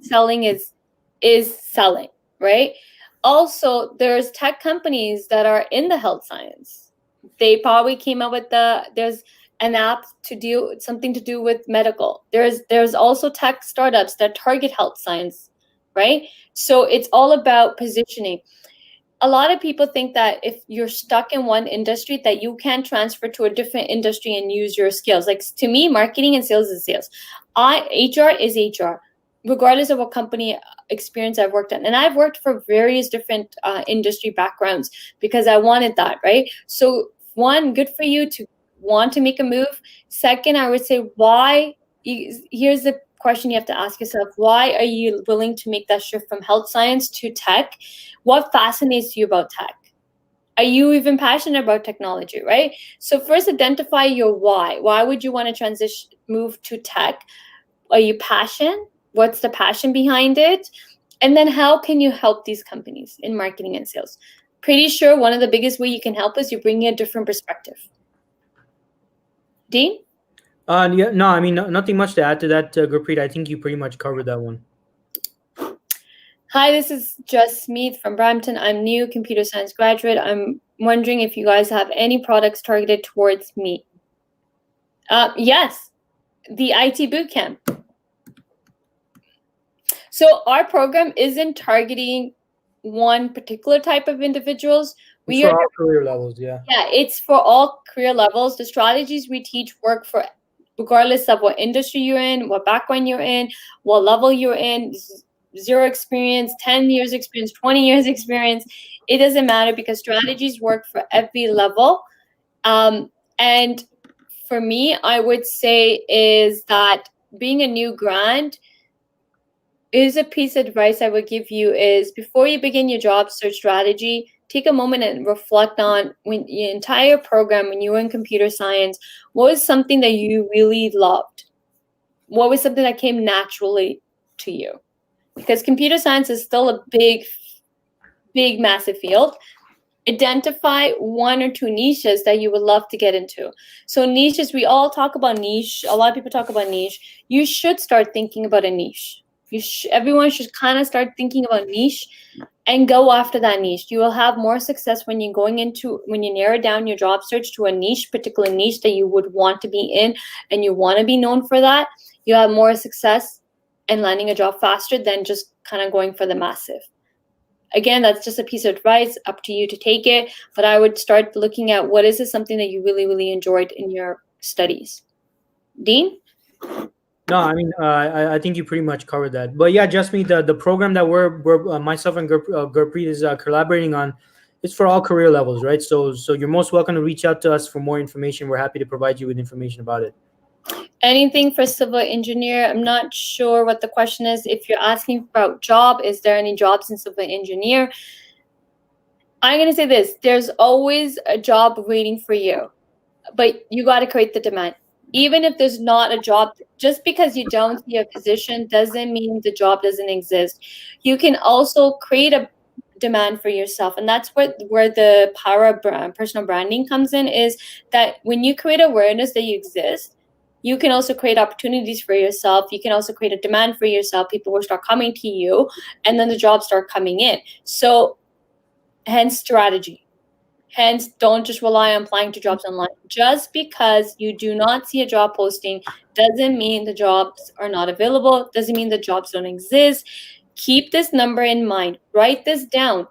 [SPEAKER 1] selling is selling, right? Also, there's tech companies that are in the health science. They probably came up with there's an app to do something to do with medical. There's also tech startups that target health science, right? So it's all about positioning. A lot of people think that if you're stuck in one industry that you can transfer to a different industry and use your skills. Like, to me, marketing and sales is sales. HR is HR, regardless of what company experience I've worked in. And I've worked for various different industry backgrounds because I wanted that, right? So one, good for you to want to make a move. Second, I would say here's the question you have to ask yourself. Why are you willing to make that shift from health science to tech? What fascinates you about tech? Are you even passionate about technology, right? So first, identify your why. Why would you want to move to tech? Are you passionate? What's the passion behind it? And then how can you help these companies in marketing and sales? Pretty sure one of the biggest way you can help is you bring in a different perspective. Dean?
[SPEAKER 2] Yeah, no, I mean, nothing much to add to that, Gurpreet. I think you pretty much covered that one.
[SPEAKER 1] Hi, this is Jess Smith from Brampton. I'm new computer science graduate. I'm wondering if you guys have any products targeted towards me. Yes, the IT Bootcamp. So our program isn't targeting one particular type of individuals.
[SPEAKER 2] It's for all career levels, yeah.
[SPEAKER 1] Yeah, it's for all career levels. The strategies we teach work for regardless of what industry you're in, what background you're in, what level you're in. 0 experience, 10 years experience, 20 years experience. It doesn't matter because strategies work for every level. And for me, I would say is that being a new grad is a piece of advice I would give you is before you begin your job search strategy, take a moment and reflect on when your entire program, when you were in computer science, what was something that you really loved? What was something that came naturally to you? Because computer science is still a big, massive field. Identify 1 or 2 niches that you would love to get into. So niches, we all talk about niche. A lot of people talk about niche. You should start thinking about a niche. Everyone should kind of start thinking about niche and go after that niche. You will have more success when you narrow down your job search to a niche, particular niche that you would want to be in and you want to be known for that. You have more success in landing a job faster than just kind of going for the massive. Again, that's just a piece of advice, up to you to take it. But I would start looking at what is something that you really, really enjoyed in your studies. Dean?
[SPEAKER 2] No, I mean, I think you pretty much covered that. But yeah, Jasmine, the program that we're myself and Gurpreet is collaborating on, is for all career levels, right? So you're most welcome to reach out to us for more information. We're happy to provide you with information about it.
[SPEAKER 1] Anything for civil engineer? I'm not sure what the question is. If you're asking about job, is there any jobs in civil engineer? I'm going to say this. There's always a job waiting for you, but you got to create the demand. Even if there's not a job, just because you don't see a position doesn't mean the job doesn't exist. You can also create a demand for yourself, and that's where the power of personal branding comes in, is that when you create awareness that you exist, you can also create opportunities for yourself. You can also create a demand for yourself. People will start coming to you, and then the jobs start coming in. So hence strategy. Hence, don't just rely on applying to jobs online. Just because you do not see a job posting doesn't mean the jobs are not available, doesn't mean the jobs don't exist. Keep this number in mind. Write this down.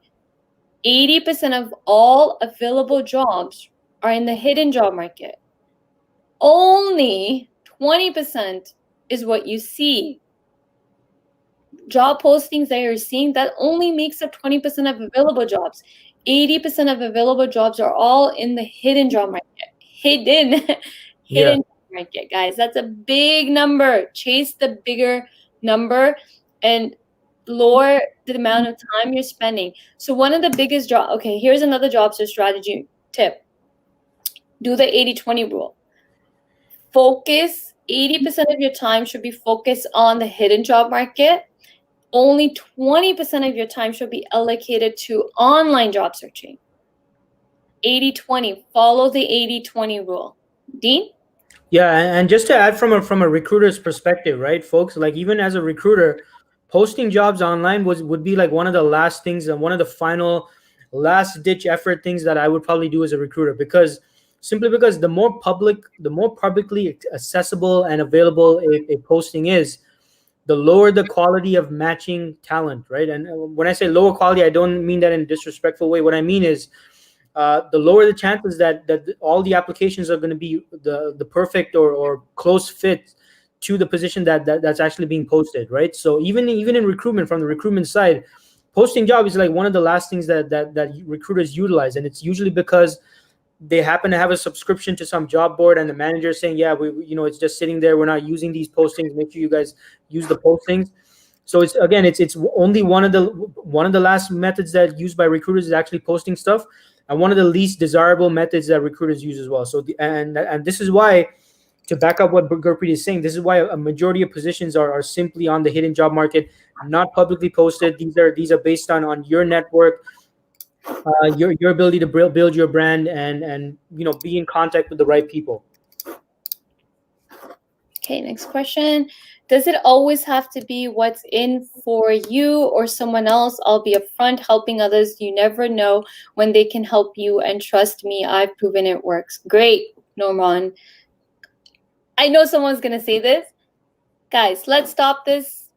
[SPEAKER 1] 80% of all available jobs are in the hidden job market. Only 20% is what you see. Job postings that you're seeing, that only makes up 20% of available jobs. 80% of available jobs are all in the hidden job market. Hidden job market, guys. That's a big number. Chase the bigger number and lower the amount of time you're spending. So one of the biggest here's another job search strategy tip. Do the 80-20 rule. Focus, 80% of your time should be focused on the hidden job market. Only 20% of your time should be allocated to online job searching. 80-20. Follow the 80-20 rule. Dean?
[SPEAKER 2] Yeah, and just to add from a recruiter's perspective, right, folks? Like, even as a recruiter, posting jobs online would be like one of the last things and one of the final last ditch effort things that I would probably do as a recruiter, because the more publicly accessible and available a posting is, the lower the quality of matching talent, right? And when I say lower quality, I don't mean that in a disrespectful way. What I mean is, the lower the chances that all the applications are going to be the perfect or close fit to the position that's actually being posted, right? So even in recruitment, from the recruitment side, posting job is like one of the last things that recruiters utilize, and it's usually because they happen to have a subscription to some job board, and the manager is saying, yeah, it's just sitting there, we're not using these postings, make sure you guys use the postings. So it's only one of the last methods that used by recruiters is actually posting stuff, and one of the least desirable methods that recruiters use as well. So and this is why, to back up what Gurpreet is saying, this is why a majority of positions are simply on the hidden job market, not publicly posted. These are based on your network, your ability to build your brand, and be in contact with the right people.
[SPEAKER 1] Okay, next question. Does it always have to be what's in for you or someone else? I'll be upfront, helping others. You never know when they can help you, and trust me, I've proven it works. Great, Norman. I know someone's gonna say this. Guys, let's stop this.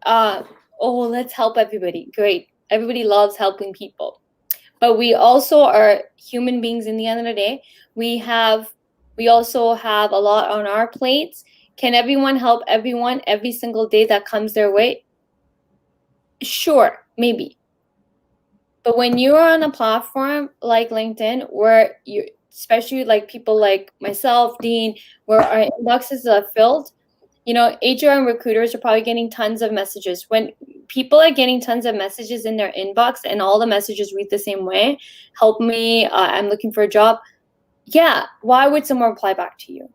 [SPEAKER 1] Let's help everybody. Great. Everybody loves helping people. But we also are human beings in the end of the day. We also have a lot on our plates. Can everyone help everyone every single day that comes their way? Sure, maybe. But when you're on a platform like LinkedIn, where especially like people like myself, Dean, where our inboxes are filled, HR and recruiters are probably getting tons of messages. When people are getting tons of messages in their inbox and all the messages read the same way, help me, I'm looking for a job. Yeah, why would someone reply back to you?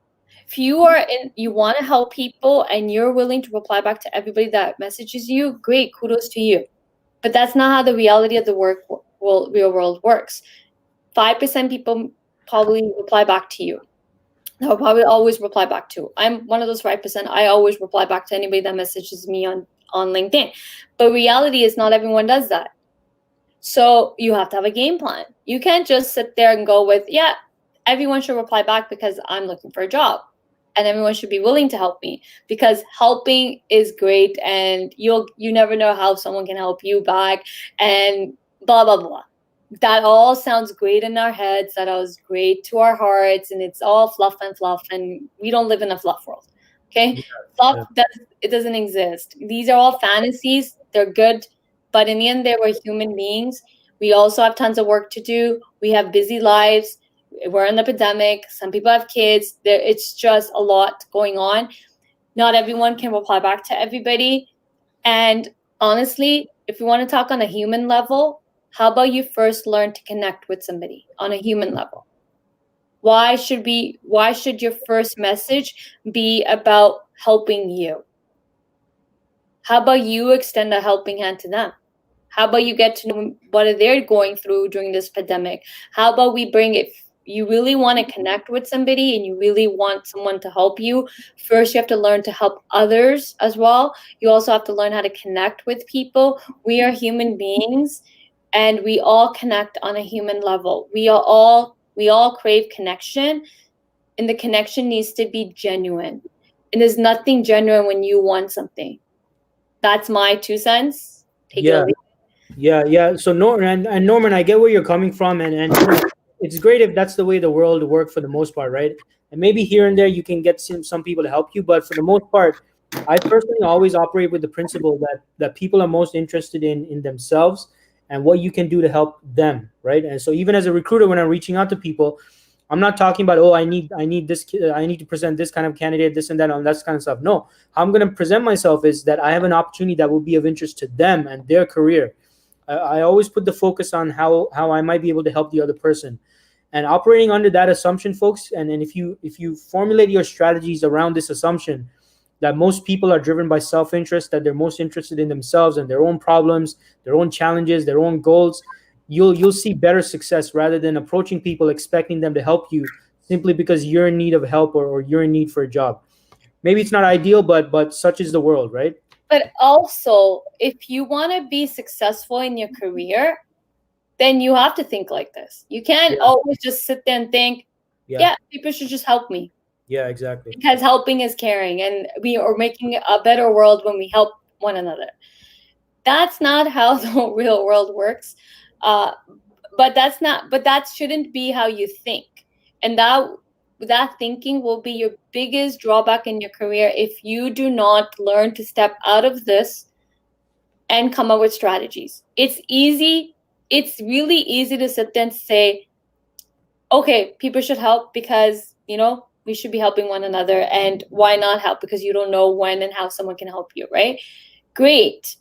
[SPEAKER 1] If you want to help people and you're willing to reply back to everybody that messages you, great, kudos to you. But that's not how the reality of the real world works. 5% people probably reply back to you. I'll probably always reply back to. I'm one of those 5%. I always reply back to anybody that messages me on LinkedIn. But reality is not everyone does that. So you have to have a game plan. You can't just sit there and go with, yeah, everyone should reply back because I'm looking for a job. And everyone should be willing to help me, because helping is great, and you never know how someone can help you back, and blah blah blah. That all sounds great in our heads, that was great to our hearts, and it's all fluff, and we don't live in a fluff world. Okay? Fluff it doesn't exist. These are all fantasies. They're good, but in the end, they were human beings. We also have tons of work to do. We have busy lives. We're in the pandemic. Some people have kids. It's just a lot going on. Not everyone can reply back to everybody. And honestly, if you want to talk on a human level, how about you first learn to connect with somebody on a human level? Why should your first message be about helping you? How about you extend a helping hand to them? How about you get to know what they're going through during this pandemic? How about we bring it? You really want to connect with somebody and you really want someone to help you, first you have to learn to help others as well. You also have to learn how to connect with people. We are human beings and we all connect on a human level. We all crave connection, and the connection needs to be genuine. And there's nothing genuine when you want something. That's my 2 cents. Take it or leave it.
[SPEAKER 2] Yeah. So Norman and Norman, I get where you're coming from, and it's great if that's the way the world works for the most part, right? And maybe here and there you can get some people to help you, but for the most part, I personally always operate with the principle that people are most interested in themselves and what you can do to help them, right? And so even as a recruiter, when I'm reaching out to people, I'm not talking about, oh, I need this, I need to present this kind of candidate, this and that, and that kind of stuff. No, how I'm going to present myself is that I have an opportunity that will be of interest to them and their career. I always put the focus on how I might be able to help the other person, and operating under that assumption, folks. And if you formulate your strategies around this assumption that most people are driven by self-interest, that they're most interested in themselves and their own problems, their own challenges, their own goals, you'll see better success rather than approaching people expecting them to help you simply because you're in need of help or you're in need for a job. Maybe it's not ideal, but such is the world, right?
[SPEAKER 1] But also, if you want to be successful in your career, then you have to think like this. You can't always just sit there and think, yeah, people should just help me.
[SPEAKER 2] Yeah, exactly.
[SPEAKER 1] Because helping is caring, and we are making a better world when we help one another. That's not how the real world works. But that shouldn't be how you think. And that thinking will be your biggest drawback in your career if you do not learn to step out of this and come up with strategies. It's really easy to sit there and say, okay, people should help because, we should be helping one another. And why not help? Because you don't know when and how someone can help you, right? Great.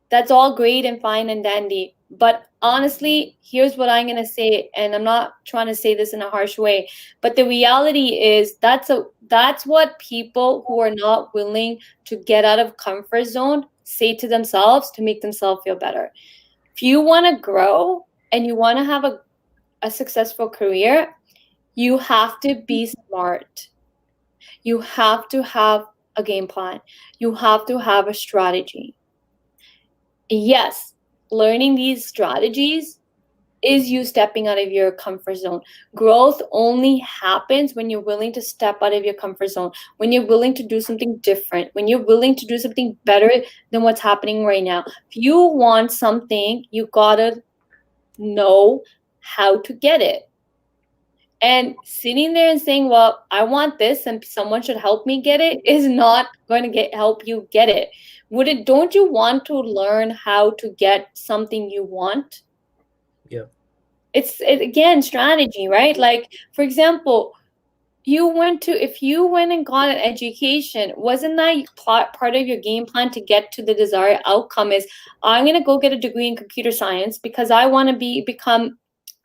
[SPEAKER 1] That's all great and fine and dandy. But honestly, here's what I'm going to say, and I'm not trying to say this in a harsh way, but the reality is that's what people who are not willing to get out of comfort zone say to themselves to make themselves feel better. If you want to grow and you want to have a successful career, you have to be smart. You have to have a game plan. You have to have a strategy. Yes, learning these strategies is you stepping out of your comfort zone. Growth only happens when you're willing to step out of your comfort zone, when you're willing to do something different, when you're willing to do something better than what's happening right now. If you want something, you gotta know how to get it. And sitting there and saying, well, I want this and someone should help me get it is not going to help you get it. Don't you want to learn how to get something you want?
[SPEAKER 2] Yeah.
[SPEAKER 1] It's again, strategy, right? Like, for example, if you went and got an education, wasn't that part of your game plan to get to the desired outcome is, I'm going to go get a degree in computer science because I want to become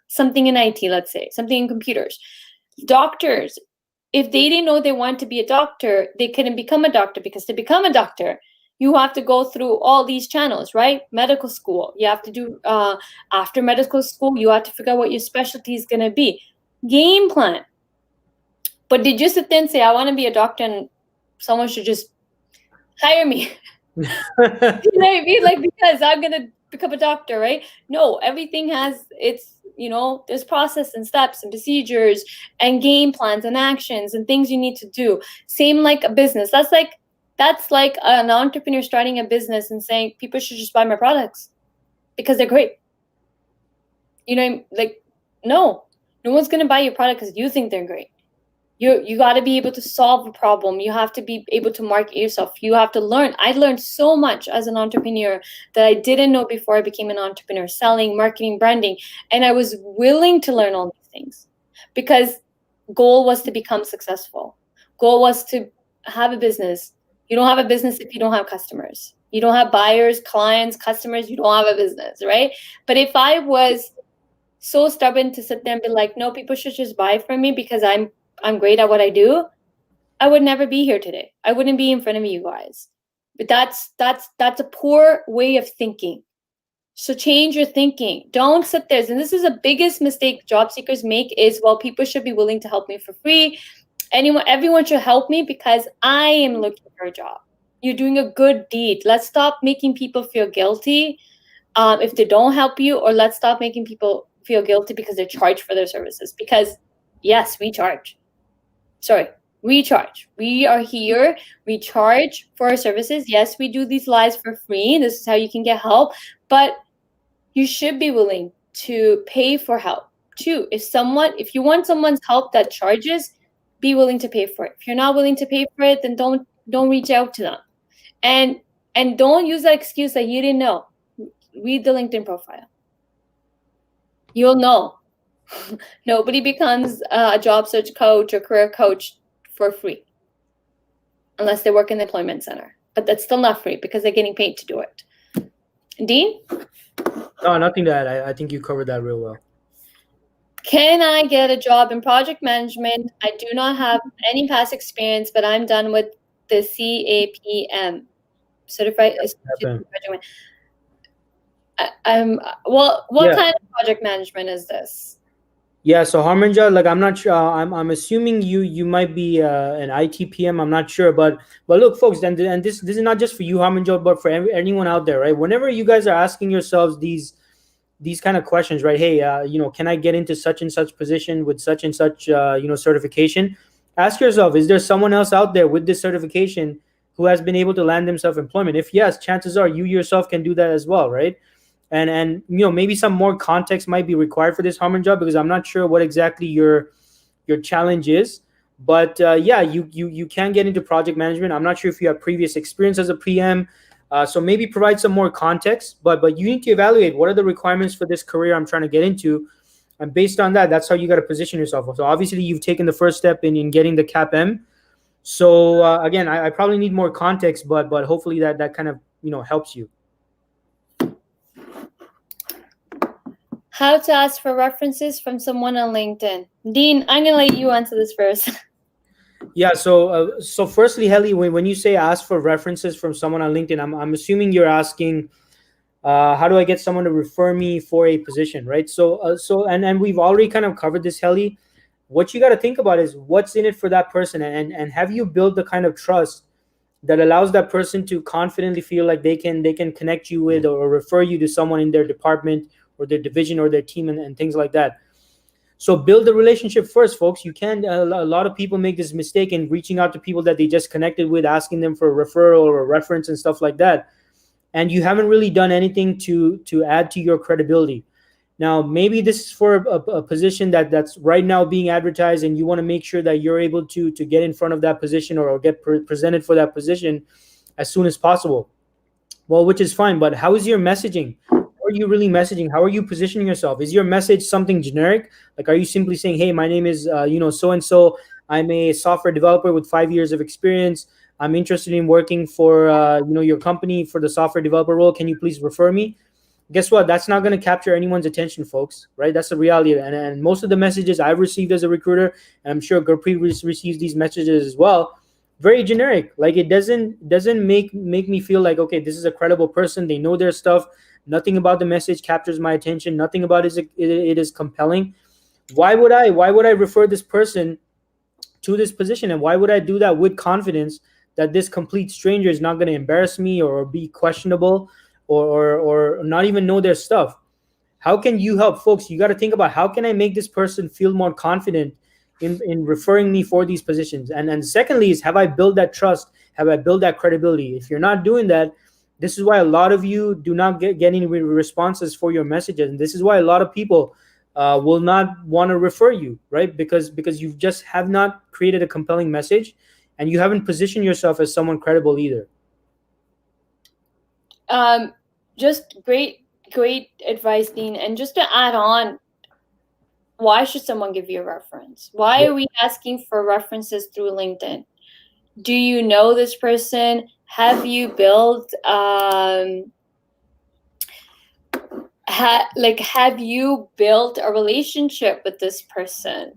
[SPEAKER 1] something in IT, let's say, something in computers. Doctors, if they didn't know they wanted to be a doctor, they couldn't become a doctor, because to become a doctor, you have to go through all these channels, right? Medical school. You have to do, after medical school, you have to figure out what your specialty is going to be. Game plan. But did you sit there and say, I want to be a doctor and someone should just hire me? You know what I mean? Like, because I'm going to become a doctor, right? No, everything has its, there's process and steps and procedures and game plans and actions and things you need to do. Same like a business. That's like an entrepreneur starting a business and saying people should just buy my products because they're great. Like, no one's going to buy your product because you think they're great. You got to be able to solve a problem. You have to be able to market yourself. You have to learn. I learned so much as an entrepreneur that I didn't know before I became an entrepreneur, selling, marketing, branding. And I was willing to learn all these things because goal was to become successful. Goal was to have a business. You don't have a business if you don't have customers. You don't have buyers, clients, customers. You don't have a business, right? But if I was so stubborn to sit there and be like, no, people should just buy from me because I'm great at what I do, I would never be here today. I wouldn't be in front of you guys. But that's a poor way of thinking. So change your thinking. Don't sit there. And this is the biggest mistake job seekers make is, well, people should be willing to help me for free. Everyone should help me because I am looking for a job. You're doing a good deed. Let's stop making people feel guilty if they don't help you, or let's stop making people feel guilty because they're charged for their services. Because yes, we charge. We charge. We are here. We charge for our services. Yes, we do these lives for free. This is how you can get help. But you should be willing to pay for help too. If you want someone's help that charges, be willing to pay for it. If you're not willing to pay for it, then don't reach out to them. And don't use that excuse that you didn't know. Read the LinkedIn profile. You'll know. Nobody becomes a job search coach or career coach for free unless they work in the employment center. But that's still not free because they're getting paid to do it. Dean?
[SPEAKER 2] No, nothing to add. I think you covered that real well.
[SPEAKER 1] Can I get a job in project management? I do not have any past experience, but I'm done with the CAPM, certified. What kind of project management is this?
[SPEAKER 2] Yeah, so Harmanjot, like I'm not sure. I'm assuming you might be an ITPM. I'm not sure, but look, folks, and this is not just for you, Harmanjot, but for anyone out there, right? Whenever you guys are asking yourselves these kind of questions, right? Hey, can I get into such and such position with such and such certification? Ask yourself, is there someone else out there with this certification who has been able to land themselves employment? If yes, chances are you yourself can do that as well, right? And maybe some more context might be required for this Harmanjot because I'm not sure what exactly your challenge is. But you can get into project management. I'm not sure if you have previous experience as a PM. So maybe provide some more context. But you need to evaluate what are the requirements for this career I'm trying to get into. And based on that, that's how you got to position yourself. So obviously you've taken the first step in getting the CAPM. So again, I probably need more context, but hopefully that kind of helps you.
[SPEAKER 1] How to ask for references from someone on LinkedIn. Dean, I'm gonna let you answer this first.
[SPEAKER 2] Yeah. So firstly, Heli, when you say ask for references from someone on LinkedIn, I'm assuming you're asking, how do I get someone to refer me for a position, right? So we've already kind of covered this, Heli. What you got to think about is what's in it for that person, and have you built the kind of trust that allows that person to confidently feel like they can connect you with or refer you to someone in their department or their division or their team and things like that. So build the relationship first, folks. You can't. A lot of people make this mistake in reaching out to people that they just connected with, asking them for a referral or a reference and stuff like that, and you haven't really done anything to add to your credibility. Now, maybe this is for a position that's right now being advertised, and you want to make sure that you're able to get in front of that position or get presented for that position as soon as possible. Well, which is fine, but how is your messaging? How are you really messaging? How are you positioning yourself? Is your message something generic? Like, are you simply saying, hey, my name is, so-and-so. I'm a software developer with 5 years of experience. I'm interested in working for, your company for the software developer role. Can you please refer me? Guess what? That's not going to capture anyone's attention, folks, right? That's the reality. And most of the messages I've received as a recruiter, and I'm sure Gurpreet receives these messages as well, very generic. Like, it doesn't make me feel like, okay, this is a credible person. They know their stuff. Nothing about the message captures my attention. Nothing about it is compelling. Why would I refer this person to this position, and why would I do that with confidence that this complete stranger is not going to embarrass me or be questionable or not even know their stuff? How can you help folks? You got to think about, how can I make this person feel more confident in referring me for these positions? And secondly is, have I built that trust? Have I built that credibility? If you're not doing that, this is why a lot of you do not get any responses for your messages, and this is why a lot of people will not want to refer you, right? Because you just have not created a compelling message, and you haven't positioned yourself as someone credible either.
[SPEAKER 1] Just great advice, Dean. And just to add on, why should someone give you a reference? Why are we asking for references through LinkedIn? Do you know this person? Have you built have you built a relationship with this person?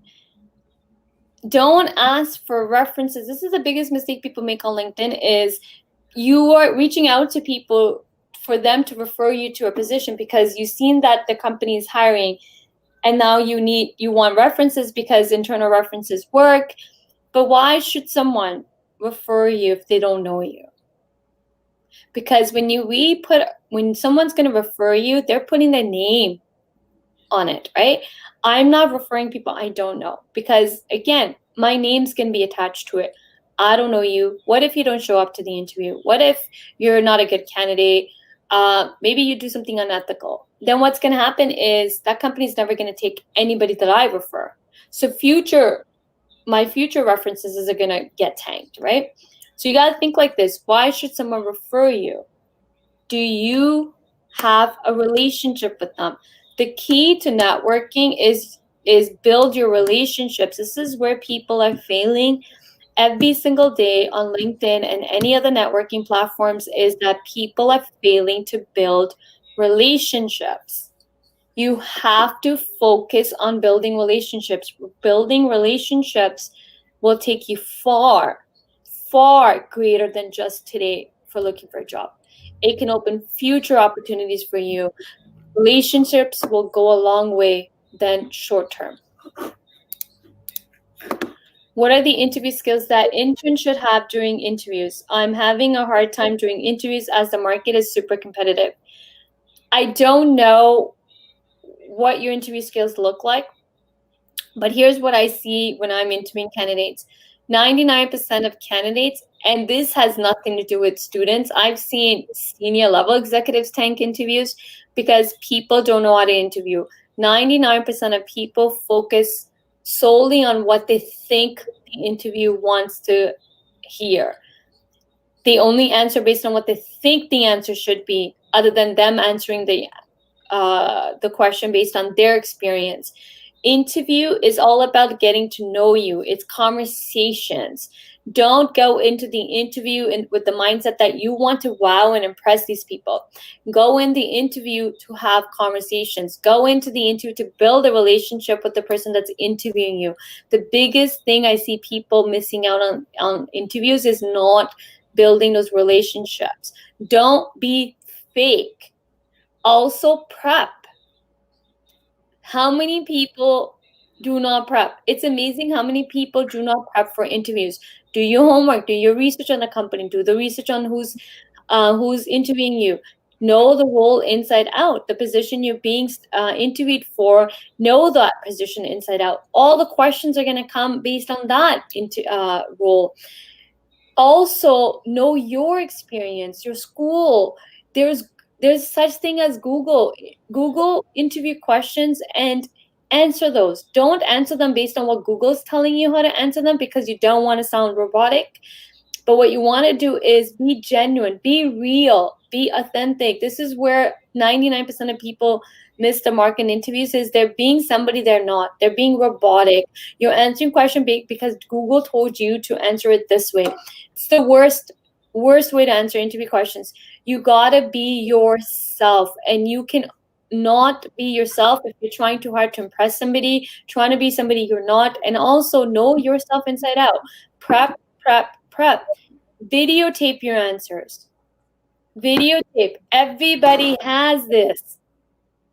[SPEAKER 1] Don't ask for references. This is the biggest mistake people make on LinkedIn, is you are reaching out to people for them to refer you to a position because you've seen that the company is hiring, and now you want references because internal references work. But why should someone refer you if they don't know you? Because when someone's going to refer you, they're putting their name on it, right? I'm not referring people I don't know, because again, my name's going to be attached to it. I don't know you. What if you don't show up to the interview? What if you're not a good candidate? Maybe you do something unethical. Then what's going to happen is that company's never going to take anybody that I refer. So my future references are going to get tanked, right? So you got to think like this. Why should someone refer you? Do you have a relationship with them? The key to networking is build your relationships. This is where people are failing every single day on LinkedIn and any other networking platforms, is that people are failing to build relationships. You have to focus on building relationships. Building relationships will take you far, far greater than just today for looking for a job. It can open future opportunities for you. Relationships will go a long way than short term. What are the interview skills that interns should have during interviews? I'm having a hard time during interviews as the market is super competitive. I don't know what your interview skills look like, but here's what I see when I'm interviewing candidates. 99% of candidates, and this has nothing to do with students, I've seen senior level executives tank interviews because people don't know how to interview. 99% of people focus solely on what they think the interview wants to hear. They only answer based on what they think the answer should be, other than them answering the question based on their experience. Interview is all about getting to know you. It's conversations. Don't go into the interview with the mindset that you want to wow and impress these people. Go in the interview to have conversations. Go into the interview to build a relationship with the person that's interviewing you. The biggest thing I see people missing out on interviews is not building those relationships. Don't be fake. Also prep. How many people do not prep? It's amazing how many people do not prep for interviews. Do your homework, do your research on the company, do the research on who's interviewing you. Know the role inside out, the position you're being interviewed for, know that position inside out. All the questions are going to come based on that role. Also, know your experience, your school. There's such thing as Google interview questions and answer those. Don't answer them based on what Google's telling you how to answer them, because you don't want to sound robotic. But what you want to do is be genuine, be real, be authentic. This is where 99% of people miss the mark in interviews, is they're being somebody they're not. They're being robotic. You're answering question because Google told you to answer it this way. It's the worst way to answer interview questions. You gotta be yourself, and you can not be yourself if you're trying too hard to impress somebody, trying to be somebody you're not. And also know yourself inside out. Prep. Videotape your answers. Videotape. Everybody has this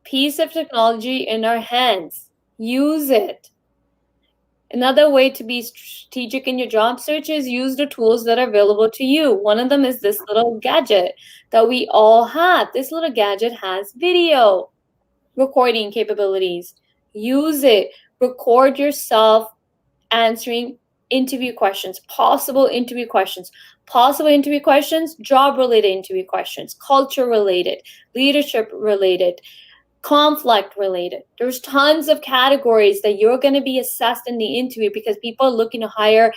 [SPEAKER 1] piece of technology in our hands. Use it. Another way to be strategic in your job search is use the tools that are available to you. One of them is this little gadget that we all have. This little gadget has video recording capabilities. Use it. Record yourself answering interview questions, possible interview questions, job-related interview questions, culture-related, leadership-related, conflict-related. There's tons of categories that you're going to be assessed in the interview because people are looking to hire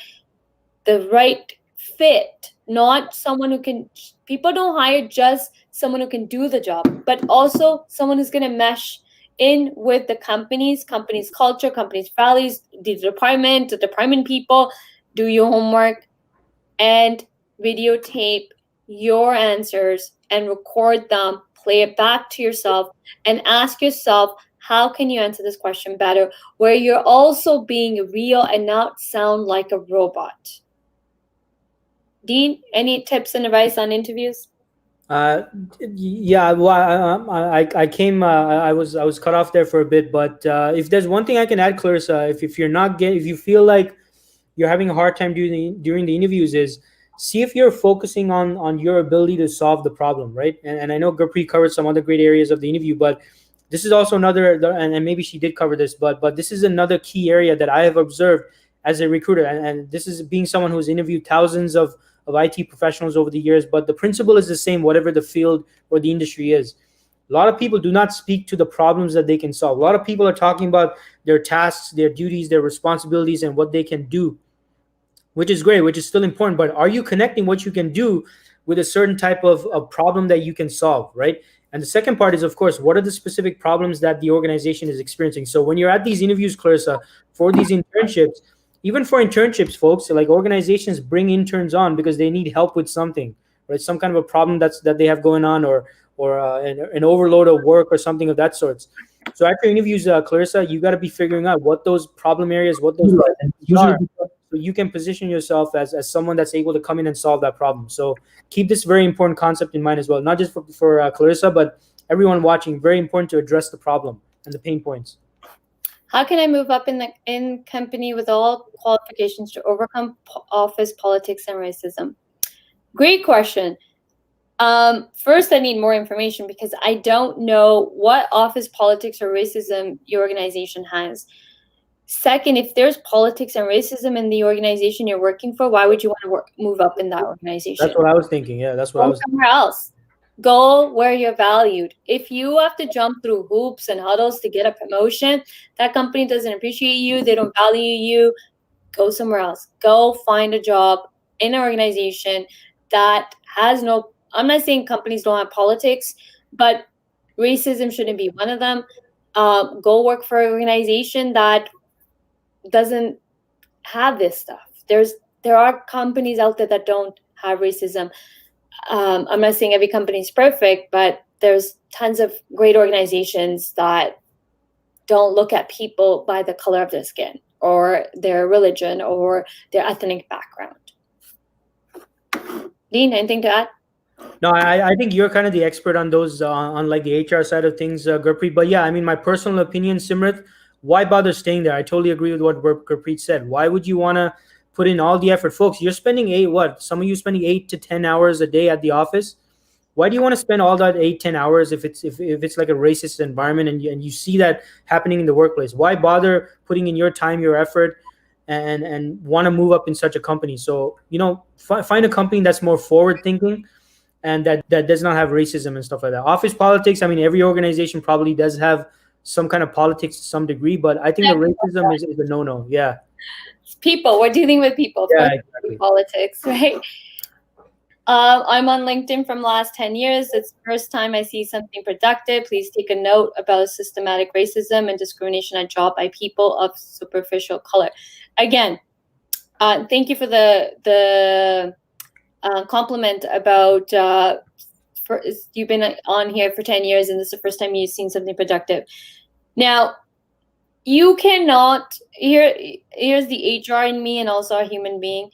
[SPEAKER 1] the right fit, not someone who can. People don't hire just someone who can do the job, but also someone who's going to mesh in with the company's culture, company's values, the department people. Do your homework and videotape your answers and record them, play it back to yourself, and ask yourself, how can you answer this question better, where you're also being real and not sound like a robot? Dean, any tips and advice on interviews?
[SPEAKER 2] Yeah, well, I was cut off there for a bit, but if there's one thing I can add, Clarissa, if you feel like you're having a hard time during the interviews, is see if you're focusing on your ability to solve the problem, right? And I know Gurpreet covered some other great areas of the interview, but this is also another, and maybe she did cover this, but this is another key area that I have observed as a recruiter, and this is being someone who's interviewed thousands of IT professionals over the years, but the principle is the same, whatever the field or the industry is. A lot of people do not speak to the problems that they can solve. A lot of people are talking about their tasks, their duties, their responsibilities, and what they can do, which is great, which is still important. But are you connecting what you can do with a certain type of problem that you can solve, right? And the second part is, of course, what are the specific problems that the organization is experiencing? So when you're at these interviews, Clarissa, for these internships, even for internships, folks, like organizations bring interns on because they need help with something, right? Some kind of a problem that they have going on, or an overload of work or something of that sort. So after interviews, Clarissa, you got to be figuring out what those problem areas, what those are, so you can position yourself as someone that's able to come in and solve that problem. So keep this very important concept in mind as well, not just for Clarissa, but everyone watching. Very important to address the problem and the pain points.
[SPEAKER 1] How can I move up in company with all qualifications to overcome office politics and racism? Great question. First, I need more information because I don't know what office politics or racism your organization has. Second, if there's politics and racism in the organization you're working for, why would you want to move up in that organization?
[SPEAKER 2] That's what I was thinking. Yeah, that's what I was thinking.
[SPEAKER 1] Somewhere else. Go where you're valued. If you have to jump through hoops and huddles to get a promotion, that company doesn't appreciate you, they don't value you, go somewhere else. Go find a job in an organization that has no, I'm not saying companies don't have politics, but racism shouldn't be one of them. Go work for an organization that doesn't have this stuff. There are companies out there that don't have racism. I'm not saying every company is perfect, but there's tons of great organizations that don't look at people by the color of their skin or their religion or their ethnic background. Dean, anything to add?
[SPEAKER 2] No, I think you're kind of the expert on those, on like the HR side of things, Gurpreet. But yeah, I mean, my personal opinion, Simrit, why bother staying there? I totally agree with what Gurpreet said. Why would you want to put in all the effort? Folks, you're spending some of you spending 8 to 10 hours a day at the office. Why do you want to spend all that 8-10 hours if it's like a racist environment and you see that happening in the workplace? Why bother putting in your time, your effort, and want to move up in such a company? So, find a company that's more forward thinking and that does not have racism and stuff like that. Office politics, I mean, every organization probably does have some kind of politics to some degree, but I think the racism is a no-no. Yeah.
[SPEAKER 1] People, we're dealing with people.
[SPEAKER 2] Yeah, exactly.
[SPEAKER 1] Politics, right? I'm on LinkedIn from the last 10 years. It's the first time I see something productive. Please take a note about systematic racism and discrimination at job by people of superficial color. Again, thank you for the compliment about you've been on here for 10 years and this is the first time you've seen something productive. Now, you cannot, here's the HR in me and also a human being.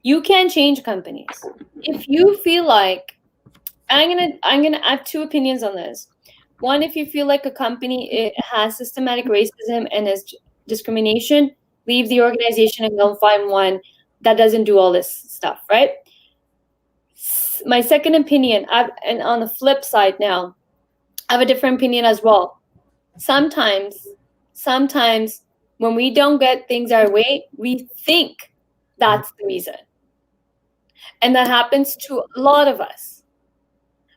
[SPEAKER 1] You can change companies. If you feel like, I have two opinions on this. One, if you feel like a company has systematic racism and has discrimination, leave the organization and go find one that doesn't do all this stuff, right? My second opinion, and on the flip side now, I have a different opinion as well. Sometimes when we don't get things our way, we think that's the reason. And that happens to a lot of us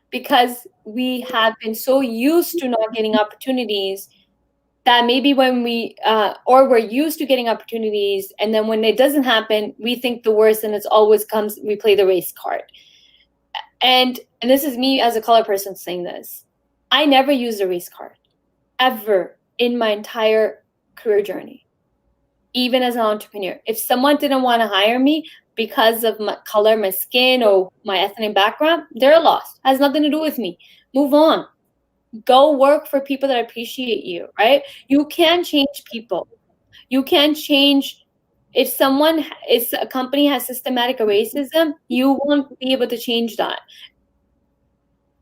[SPEAKER 1] because we have been so used to not getting opportunities that maybe when or we're used to getting opportunities, and then when it doesn't happen, we think the worst, and it's always comes, we play the race card. And this is me as a color person saying this. I never used a race card, ever, in my entire career journey, even as an entrepreneur. If someone didn't want to hire me because of my color, my skin, or my ethnic background, they're lost. It has nothing to do with me. Move on. Go work for people that appreciate you, right? You can change people. You can change. If a company has systematic racism, you won't be able to change that.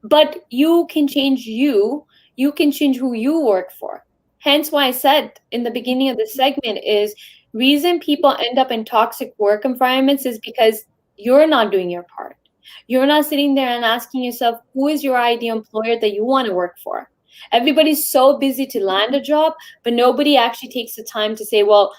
[SPEAKER 1] But you can change you. You can change who you work for. Hence why I said in the beginning of the segment is reason people end up in toxic work environments is because you're not doing your part. You're not sitting there and asking yourself, who is your ideal employer that you want to work for? Everybody's so busy to land a job, but nobody actually takes the time to say, well,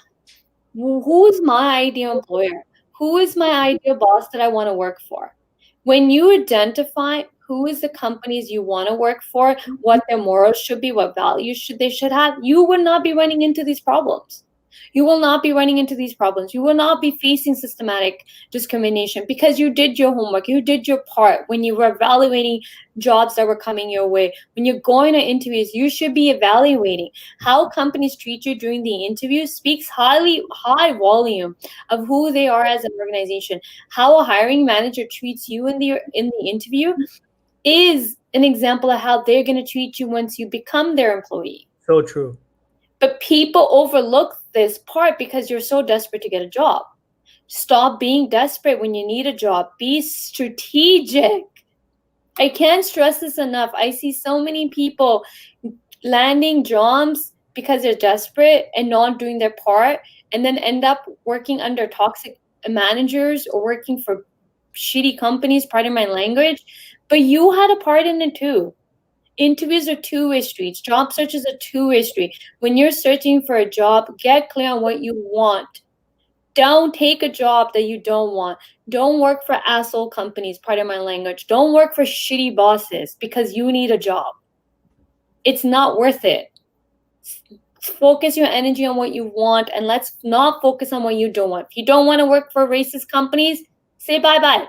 [SPEAKER 1] who's my ideal employer? Who is my ideal boss that I want to work for? When you identify who is the companies you want to work for, what their morals should be, what values they should have, you will not be running into these problems. You will not be running into these problems. You will not be facing systematic discrimination because you did your homework. You did your part when you were evaluating jobs that were coming your way. When you're going to interviews, you should be evaluating how companies treat you during the interview speaks high volume of who they are as an organization. How a hiring manager treats you in the interview is an example of how they're going to treat you once you become their employee.
[SPEAKER 2] So true.
[SPEAKER 1] But people overlook this part because you're so desperate to get a job. Stop being desperate when you need a job. Be strategic. I can't stress this enough. I see so many people landing jobs because they're desperate and not doing their part, and then end up working under toxic managers or working for shitty companies, pardon my language. But you had a part in it too. Interviews are two-way streets. Job search is a two-way street. When you're searching for a job, get clear on what you want. Don't take a job that you don't want. Don't work for asshole companies, pardon my language. Don't work for shitty bosses because you need a job. It's not worth it. Focus your energy on what you want, and let's not focus on what you don't want. If you don't want to work for racist companies, say bye-bye.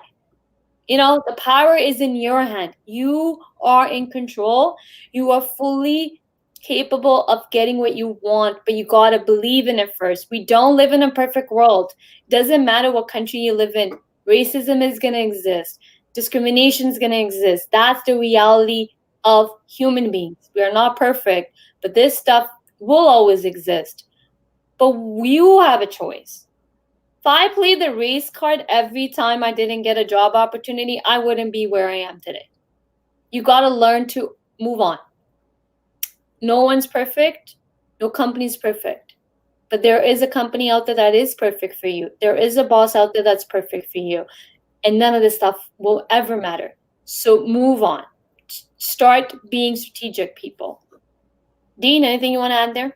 [SPEAKER 1] You know, the power is in your hand. You are in control. You are fully capable of getting what you want, but you got to believe in it first. We don't live in a perfect world. Doesn't matter what country you live in. Racism is going to exist. Discrimination is going to exist. That's the reality of human beings. We are not perfect, but this stuff will always exist. But you have a choice. If I played the race card every time I didn't get a job opportunity, I wouldn't be where I am today. You got to learn to move on. No one's perfect. No company's perfect. But there is a company out there that is perfect for you. There is a boss out there that's perfect for you. And none of this stuff will ever matter. So move on. Start being strategic, people. Dean, anything you want to add there?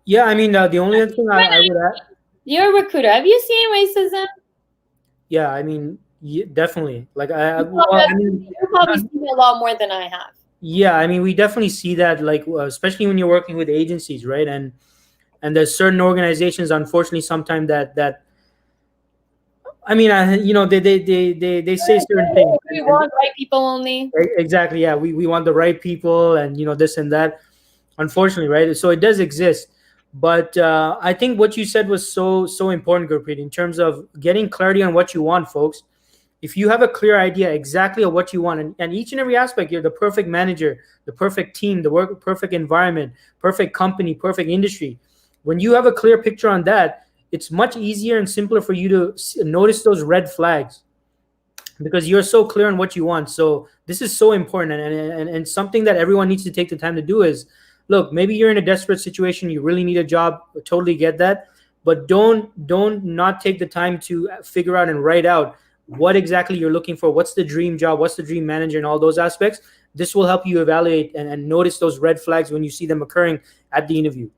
[SPEAKER 2] Yeah, I mean, the only other thing I would add.
[SPEAKER 1] You're a recruiter. Have you seen racism?
[SPEAKER 2] Yeah, I mean, definitely. Like
[SPEAKER 1] You've probably seen it a lot more than I have.
[SPEAKER 2] Yeah, I mean, we definitely see that, like, especially when you're working with agencies, right? And there's certain organizations, unfortunately, sometimes that I mean, they say certain things.
[SPEAKER 1] We want right people only.
[SPEAKER 2] Exactly. Yeah, we want the right people, and this and that. Unfortunately, right? So it does exist. But I think what you said was so important, Gurpreet, in terms of getting clarity on what you want, folks. If you have a clear idea exactly of what you want, and each and every aspect, you're the perfect manager, the perfect team, the perfect environment, perfect company, perfect industry. When you have a clear picture on that, it's much easier and simpler for you to notice those red flags because you're so clear on what you want. So this is so important, and something that everyone needs to take the time to do is, look, maybe you're in a desperate situation. You really need a job. I totally get that. but don't not take the time to figure out and write out what exactly you're looking for, what's the dream job, what's the dream manager, and all those aspects. This will help you evaluate and notice those red flags when you see them occurring at the interview.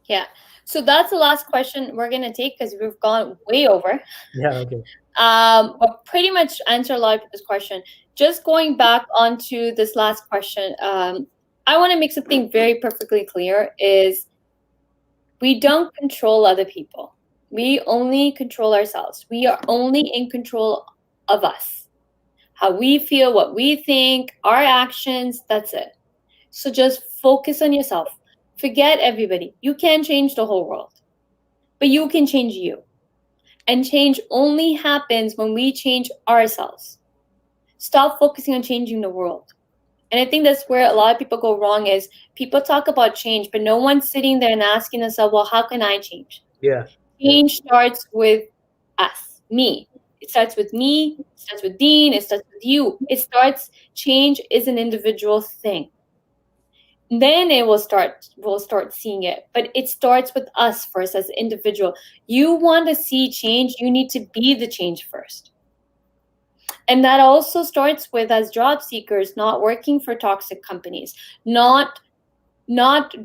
[SPEAKER 1] Yeah. So that's the last question we're going to take because we've gone way over.
[SPEAKER 2] Yeah, okay.
[SPEAKER 1] But pretty much answer a lot of people's question. Just going back onto this last question, I want to make something very perfectly clear is we don't control other people. We only control ourselves. We are only in control of us. How we feel, what we think, our actions, that's it. So just focus on yourself. Forget everybody. You can't change the whole world, but you can change you. And change only happens when we change ourselves. Stop focusing on changing the world. And I think that's where a lot of people go wrong is people talk about change, but no one's sitting there and asking themselves, well, how can I change?
[SPEAKER 2] Yeah.
[SPEAKER 1] Change starts with us, me. It starts with me, it starts with Dean, it starts with you. Change is an individual thing. Then we'll start seeing it. But it starts with us first as an individual. You want to see change, you need to be the change first. And that also starts with, as job seekers, not working for toxic companies, not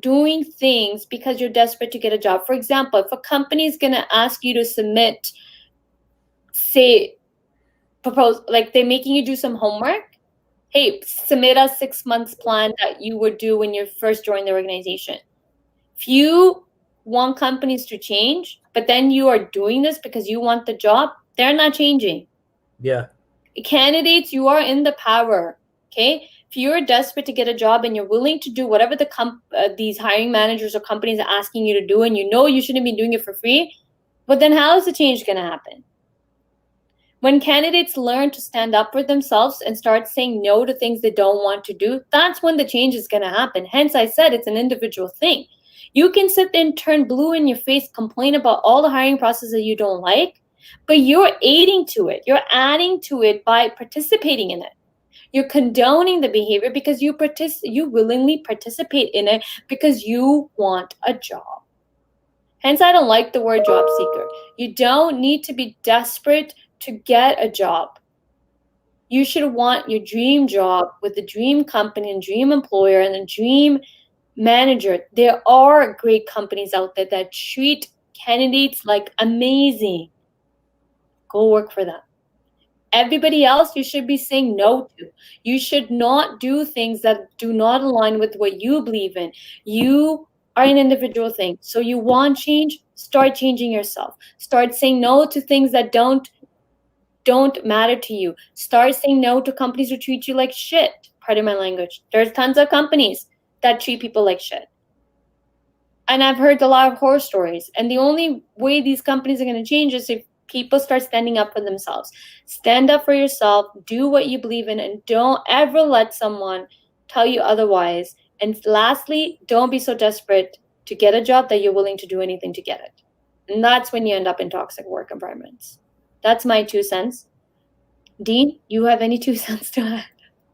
[SPEAKER 1] doing things because you're desperate to get a job. For example, if a company is going to ask you to submit, like they're making you do some homework, hey, submit a 6 months plan that you would do when you first join the organization. If you want companies to change, but then you are doing this because you want the job, they're not changing.
[SPEAKER 2] Yeah.
[SPEAKER 1] Candidates, you are in the power, okay? If you're desperate to get a job and you're willing to do whatever these hiring managers or companies are asking you to do, and you know you shouldn't be doing it for free, but then how is the change going to happen? When candidates learn to stand up for themselves and start saying no to things they don't want to do, that's when the change is going to happen. Hence, I said it's an individual thing. You can sit there and turn blue in your face, complain about all the hiring process that you don't like, but you're aiding to it. You're adding to it by participating in it. You're condoning the behavior because you willingly participate in it because you want a job. Hence, I don't like the word job seeker. You don't need to be desperate to get a job. You should want your dream job with the dream company and dream employer and a dream manager. There are great companies out there that treat candidates like amazing. Go work for them. Everybody else you should be saying no to. You should not do things that do not align with what you believe in. You are an individual thing. So you want change, start changing yourself. Start saying no to things that don't matter to you. Start saying no to companies who treat you like shit. Pardon my language. There's tons of companies that treat people like shit. And I've heard a lot of horror stories. And the only way these companies are going to change is if people start standing up for themselves. Stand up for yourself, do what you believe in, and don't ever let someone tell you otherwise. And lastly, don't be so desperate to get a job that you're willing to do anything to get it. And that's when you end up in toxic work environments. That's my 2 cents. Dean, you have any 2 cents to add?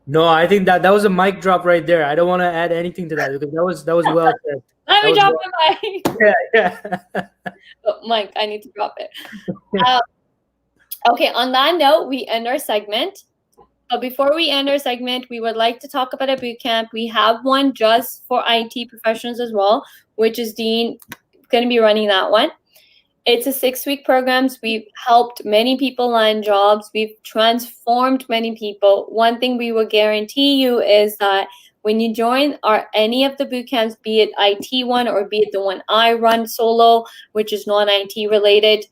[SPEAKER 2] No, I think that was a mic drop right there. I don't want to add anything to that because that was well said.
[SPEAKER 1] Let me drop the mic.
[SPEAKER 2] Yeah.
[SPEAKER 1] Oh, Mike, I need to drop it. Okay, on that note, we end our segment. But before we end our segment, we would like to talk about a boot camp. We have one just for IT professionals as well, which is Dean going to be running that one. It's a 6-week program. We've helped many people land jobs. We've transformed many people. One thing we will guarantee you is that when you join any of the boot camps, be it IT one or be it the one I run solo, which is non-IT related,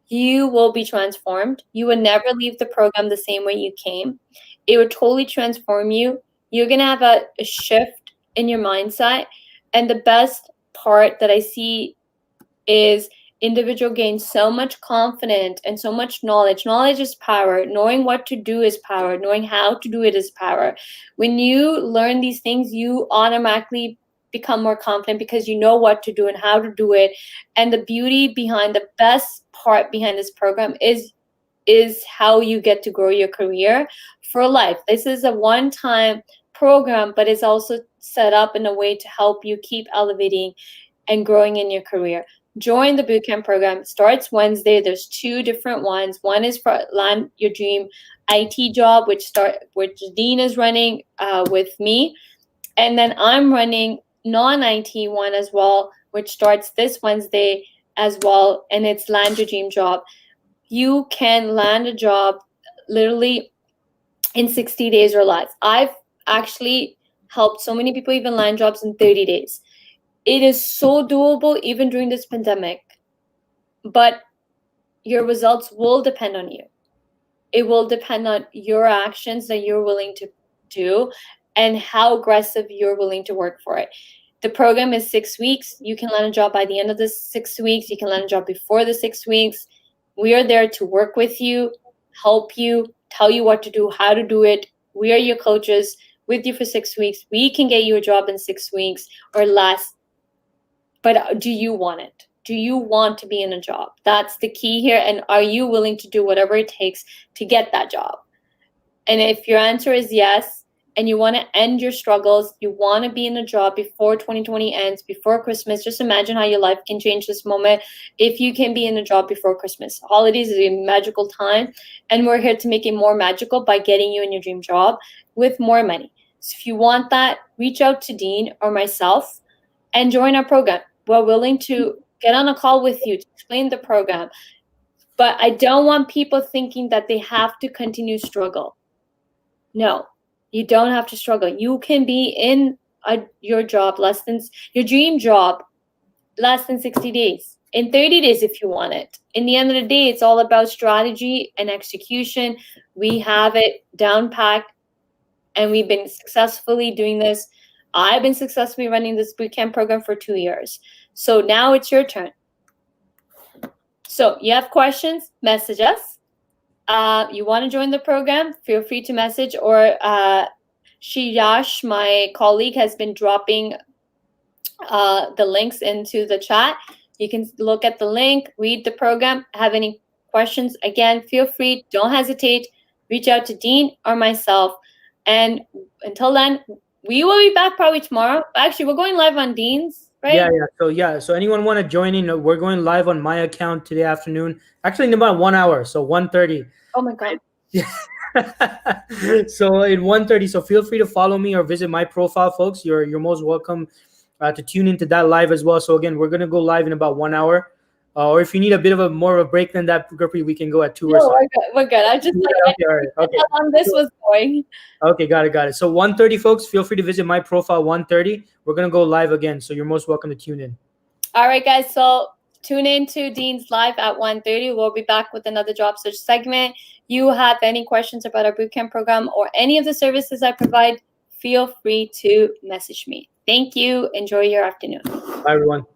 [SPEAKER 1] you will be transformed. You will never leave the program the same way you came. It will totally transform you. You're going to have a shift in your mindset. And the best part that I see is individual gains so much confidence and so much knowledge. Knowledge is power. Knowing what to do is power. Knowing how to do it is power. When you learn these things, you automatically become more confident because you know what to do and how to do it. And the beauty behind, the best part behind this program is how you get to grow your career for life. This is a one-time program, but it's also set up in a way to help you keep elevating and growing in your career. join the bootcamp program. It starts Wednesday. There's 2 different ones. One is for Land Your Dream IT job, which Dean is running with me. And then I'm running non-IT one as well, which starts this Wednesday as well. And it's Land Your Dream job. You can land a job literally in 60 days or less. I've actually helped so many people even land jobs in 30 days. It is so doable even during this pandemic. But your results will depend on you. It will depend on your actions that you're willing to do and how aggressive you're willing to work for it. The program is 6 weeks. You can land a job by the end of the 6 weeks. You can land a job before the 6 weeks. We are there to work with you, help you, tell you what to do, how to do it. We are your coaches with you for 6 weeks. We can get you a job in 6 weeks or less. But do you want it? Do you want to be in a job? That's the key here. And are you willing to do whatever it takes to get that job? And if your answer is yes, and you want to end your struggles, you want to be in a job before 2020 ends, before Christmas, just imagine how your life can change this moment if you can be in a job before Christmas. Holidays is a magical time, and we're here to make it more magical by getting you in your dream job with more money. So if you want that, reach out to Dean or myself and join our program. We're willing to get on a call with you to explain the program. But I don't want people thinking that they have to continue struggle. No, you don't have to struggle. You can be in your job your dream job less than 60 days, in 30 days if you want it. In the end of the day, it's all about strategy and execution. We have it down packed, and we've been successfully doing this. I've been successfully running this bootcamp program for 2 years. So now it's your turn. So you have questions, message us. You want to join the program, feel free to message, or Shiyash, my colleague, has been dropping the links into the chat. You can look at the link, read the program, have any questions. Again, feel free, don't hesitate, reach out to Dean or myself. And until then, we will be back probably tomorrow. Actually, we're going live on Dean's, right?
[SPEAKER 2] So anyone want to join in? We're going live on my account today afternoon. Actually, in about 1 hour, so 1:30.
[SPEAKER 1] Oh my God.
[SPEAKER 2] Yeah. So in 1:30. So feel free to follow me or visit my profile, folks. You're most welcome to tune into that live as well. So again, we're gonna go live in about 1 hour. Or if you need a bit of a more of a break than that, Gurpreet, we can go at 2 or so.
[SPEAKER 1] We're good. I just
[SPEAKER 2] Okay.
[SPEAKER 1] how long this was going.
[SPEAKER 2] Okay, got it. So 1:30, folks, feel free to visit my profile 1:30. We're gonna go live again, so you're most welcome to tune in.
[SPEAKER 1] All right, guys. So tune in to Dean's live at 1:30. We'll be back with another job search segment. You have any questions about our bootcamp program or any of the services I provide, feel free to message me. Thank you. Enjoy your afternoon.
[SPEAKER 2] Bye, everyone.